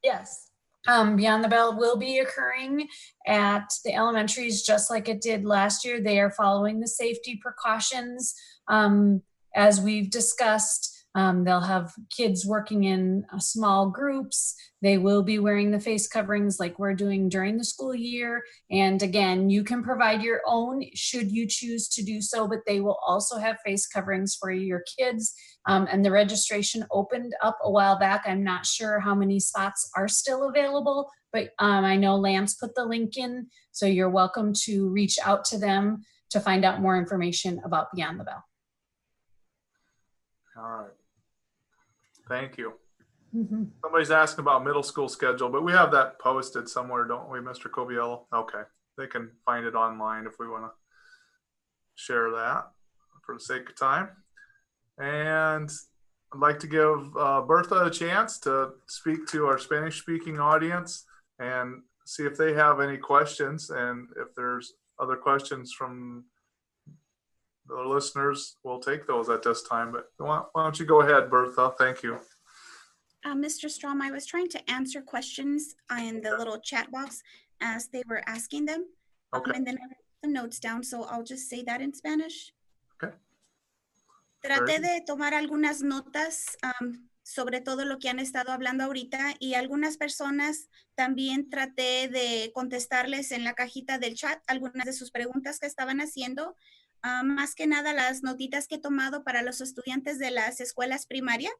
Yes. Beyond the Bell will be occurring at the elementaries just like it did last year. They are following the safety precautions as we've discussed. They'll have kids working in small groups. They will be wearing the face coverings like we're doing during the school year. And again, you can provide your own should you choose to do so, but they will also have face coverings for your kids. And the registration opened up a while back. I'm not sure how many spots are still available, but I know Lance put the link in, so you're welcome to reach out to them to find out more information about Beyond the Bell. All right. Thank you. Mm-hmm. Somebody's asking about middle school schedule, but we have that posted somewhere, don't we, Mr. Coviello? Okay. They can find it online if we want to share that for the sake of time. And I'd like to give Bertha a chance to speak to our Spanish-speaking audience and see if they have any questions. And if there's other questions from the listeners, we'll take those at this time. But why don't you go ahead, Bertha? Thank you. Mr. Strom, I was trying to answer questions in the little chat box as they were asking them. Okay. And then I wrote the notes down, so I'll just say that in Spanish. Okay. Traté de tomar algunas notas sobre todo lo que han estado hablando ahorita, y algunas personas también traté de contestarles en la cajita del chat algunas de sus preguntas que estaban haciendo. Más que nada las notitas que he tomado para los estudiantes de las escuelas primarias.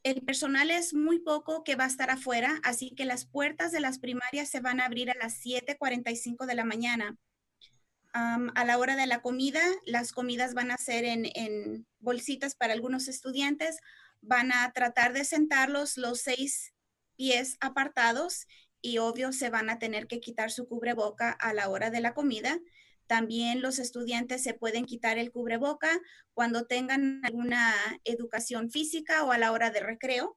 El personal es muy poco que va a estar afuera, así que las puertas de las primarias se van a abrir a las 7:45 de la mañana. A la hora de la comida, las comidas van a ser en bolsitas para algunos estudiantes. Van a tratar de sentarlos los 6 pies apartados y obvio se van a tener que quitar su cubreboca a la hora de la comida. También los estudiantes se pueden quitar el cubreboca cuando tengan alguna educación física o a la hora de recreo.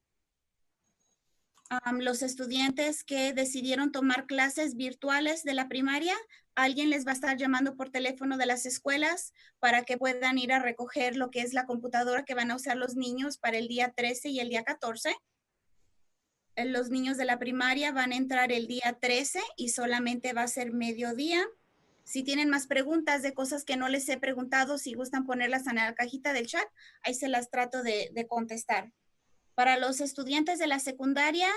Los estudiantes que decidieron tomar clases virtuales de la primaria, alguien les va a estar llamando por teléfono de las escuelas para que puedan ir a recoger lo que es la computadora que van a usar los niños para el día 13 y el día 14. Los niños de la primaria van a entrar el día 13 y solamente va a ser mediodía. Si tienen más preguntas de cosas que no les he preguntado, si gustan ponerlas en la cajita del chat, ahí se las trato de contestar. Para los estudiantes de la secundaria,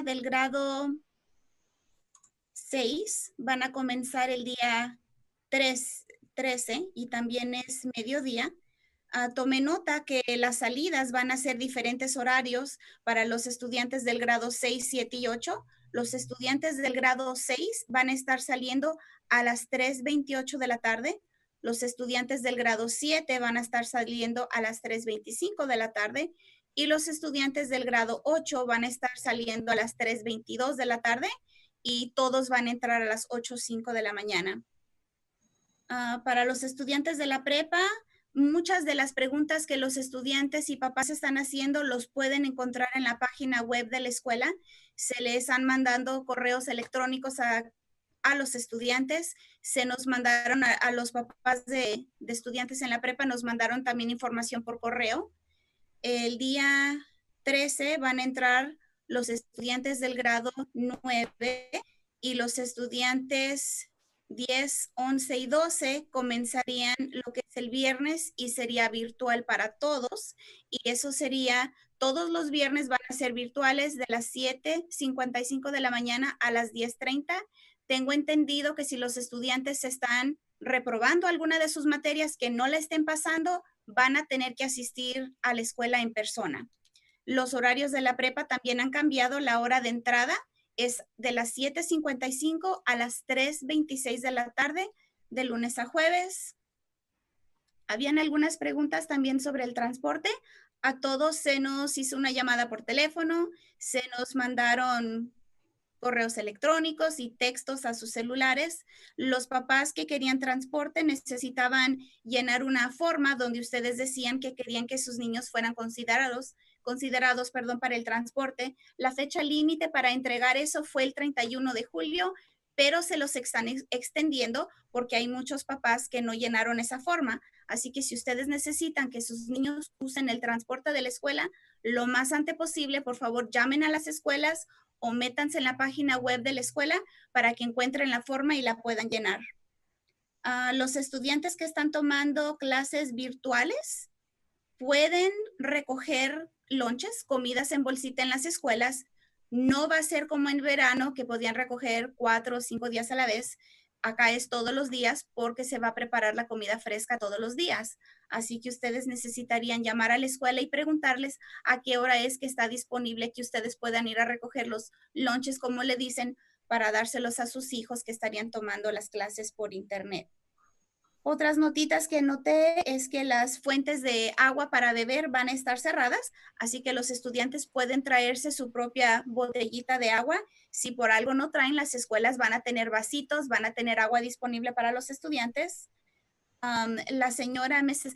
del grado 6 van a comenzar el día 13 y también es mediodía. Tome nota que las salidas van a ser diferentes horarios para los estudiantes del grado 6, 7 y 8. Los estudiantes del grado 6 van a estar saliendo a las 3:28 de la tarde. Los estudiantes del grado 7 van a estar saliendo a las 3:25 de la tarde. Y los estudiantes del grado 8 van a estar saliendo a las 3:22 de la tarde. Y todos van a entrar a las 8:05 de la mañana. Para los estudiantes de la prepa, muchas de las preguntas que los estudiantes y papás están haciendo los pueden encontrar en la página web de la escuela. Se les han mandado correos electrónicos a los estudiantes. Se nos mandaron a los papás de estudiantes en la prepa, nos mandaron también información por correo. El día 13 van a entrar los estudiantes del grado 9 y los estudiantes 10, 11 y 12 comenzarían lo que es el viernes y sería virtual para todos. Y eso sería, todos los viernes van a ser virtuales de las 7:55 de la mañana a las 10:30. Tengo entendido que si los estudiantes están reprobando alguna de sus materias que no le estén pasando, van a tener que asistir a la escuela en persona. Los horarios de la prepa también han cambiado. La hora de entrada es de las 7:55 a las 3:26 de la tarde, de lunes a jueves. Habían algunas preguntas también sobre el transporte. A todos se nos hizo una llamada por teléfono, se nos mandaron correos electrónicos y textos a sus celulares. Los papás que querían transporte necesitaban llenar una forma donde ustedes decían que querían que sus niños fueran considerados para el transporte. La fecha límite para entregar eso fue el 31 de julio, pero se los están extendiendo porque hay muchos papás que no llenaron esa forma. Así que si ustedes necesitan que sus niños usen el transporte de la escuela, lo más antes posible, por favor, llamen a las escuelas o métanse en la página web de la escuela para que encuentren la forma y la puedan llenar. Los estudiantes que están tomando clases virtuales pueden recoger lonches, comidas en bolsita en las escuelas. No va a ser como en verano que podían recoger 4 o 5 días a la vez. Acá es todos los días porque se va a preparar la comida fresca todos los días. Así que ustedes necesitarían llamar a la escuela y preguntarles a qué hora es que está disponible que ustedes puedan ir a recoger los lonches, como le dicen, para dárselos a sus hijos que estarían tomando las clases por internet. Otras notitas que noté es que las fuentes de agua para beber van a estar cerradas, así que los estudiantes pueden traerse su propia botellita de agua. Si por algo no traen, las escuelas van a tener vasitos, van a tener agua disponible para los estudiantes. La señora Mrs.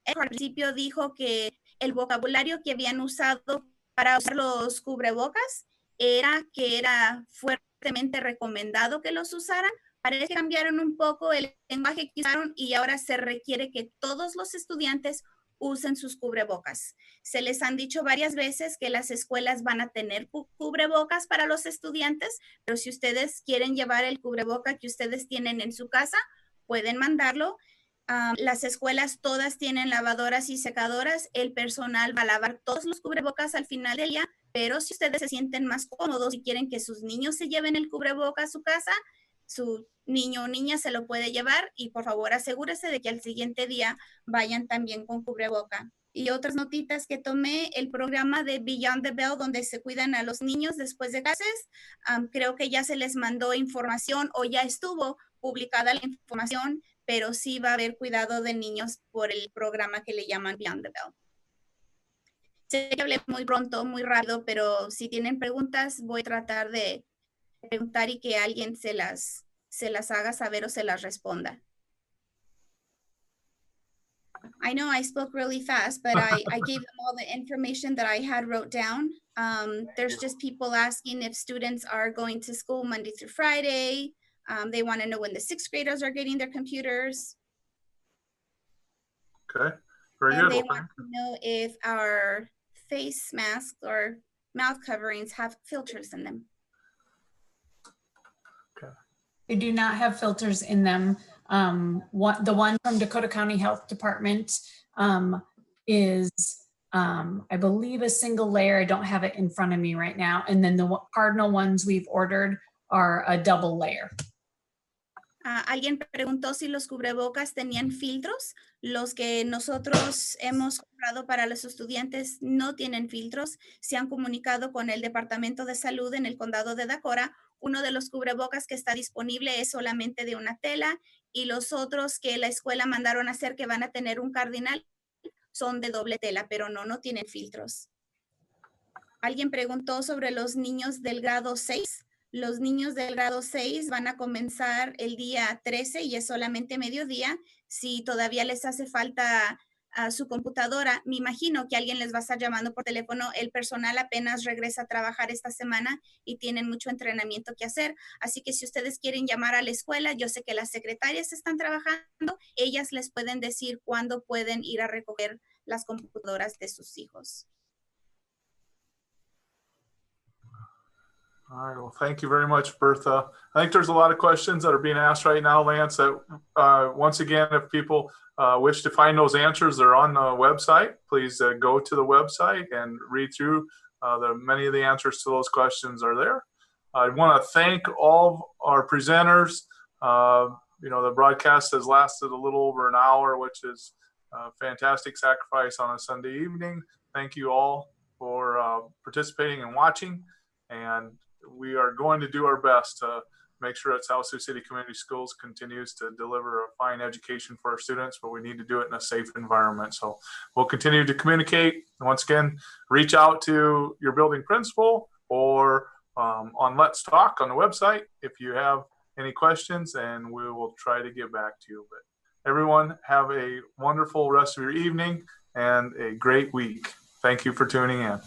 al principio dijo que el vocabulario que habían usado para usar los cubrebocas era que era fuertemente recomendado que los usaran. Parece que cambiaron un poco el lenguaje que usaron y ahora se requiere que todos los estudiantes usen sus cubrebocas. Se les han dicho varias veces que las escuelas van a tener cubrebocas para los estudiantes, pero si ustedes quieren llevar el cubreboca que ustedes tienen en su casa, pueden mandarlo. Las escuelas todas tienen lavadoras y secadoras. El personal va a lavar todos los cubrebocas al final del día, pero si ustedes se sienten más cómodos y quieren que sus niños se lleven el cubreboca a su casa, su niño o niña se lo puede llevar y por favor asegúrese de que al siguiente día vayan también con cubreboca. Y otras notitas que tomé, el programa de Beyond the Bell, donde se cuidan a los niños después de clases, creo que ya se les mandó información o ya estuvo publicada la información, pero sí va a haber cuidado de niños por el programa que le llaman Beyond the Bell. Sé que hablé muy pronto, muy rápido, pero si tienen preguntas, voy a tratar de preguntar y que alguien se las haga saber o se las responda. I know I spoke really fast, but I gave them all the information that I had wrote down. There's just people asking if students are going to school Monday through Friday. They want to know when the 6th graders are getting their computers. Okay, very And good. they Well, want to know if our face masks or mouth coverings have filters in them. They do not have filters in them. The one from Dakota County Health Department is, I believe, a single layer. I don't have it in front of me right now. And then the Cardinal ones we've ordered are a double layer. Alguien preguntó si los cubrebocas tenían filtros. Los que nosotros hemos comprado para los estudiantes no tienen filtros. Se han comunicado con el Departamento de Salud en el condado de Dakota. Uno de los cubrebocas que está disponible es solamente de una tela y los otros que la escuela mandaron a hacer que van a tener un cardinal son de doble tela, pero no tienen filtros. Alguien preguntó sobre los niños del grado 6. Los niños del grado 6 van a comenzar el día 13 y es solamente mediodía. Si todavía les hace falta su computadora, me imagino que alguien les va a estar llamando por teléfono. El personal apenas regresa a trabajar esta semana y tienen mucho entrenamiento que hacer. Así que si ustedes quieren llamar a la escuela, yo sé que las secretarias están trabajando. Ellas les pueden decir cuándo pueden ir a recoger las computadoras de sus hijos. all right. Well, thank you very much, Bertha. I think there's a lot of questions that are being asked right now, Lance, that once again, if people wish to find those answers, they're on the website. Please go to the website and read through. Many of the answers to those questions are there. I want to thank all of our presenters. The broadcast has lasted a little over an hour, which is a fantastic sacrifice on a Sunday evening. Thank you all for participating and watching. And we are going to do our best to make sure that South Sioux City Community Schools continues to deliver a fine education for our students, but we need to do it in a safe environment. So we'll continue to communicate. And once again, reach out to your building principal or on Let's Talk on the website if you have any questions, and we will try to get back to you. But everyone, have a wonderful rest of your evening and a great week. Thank you for tuning in.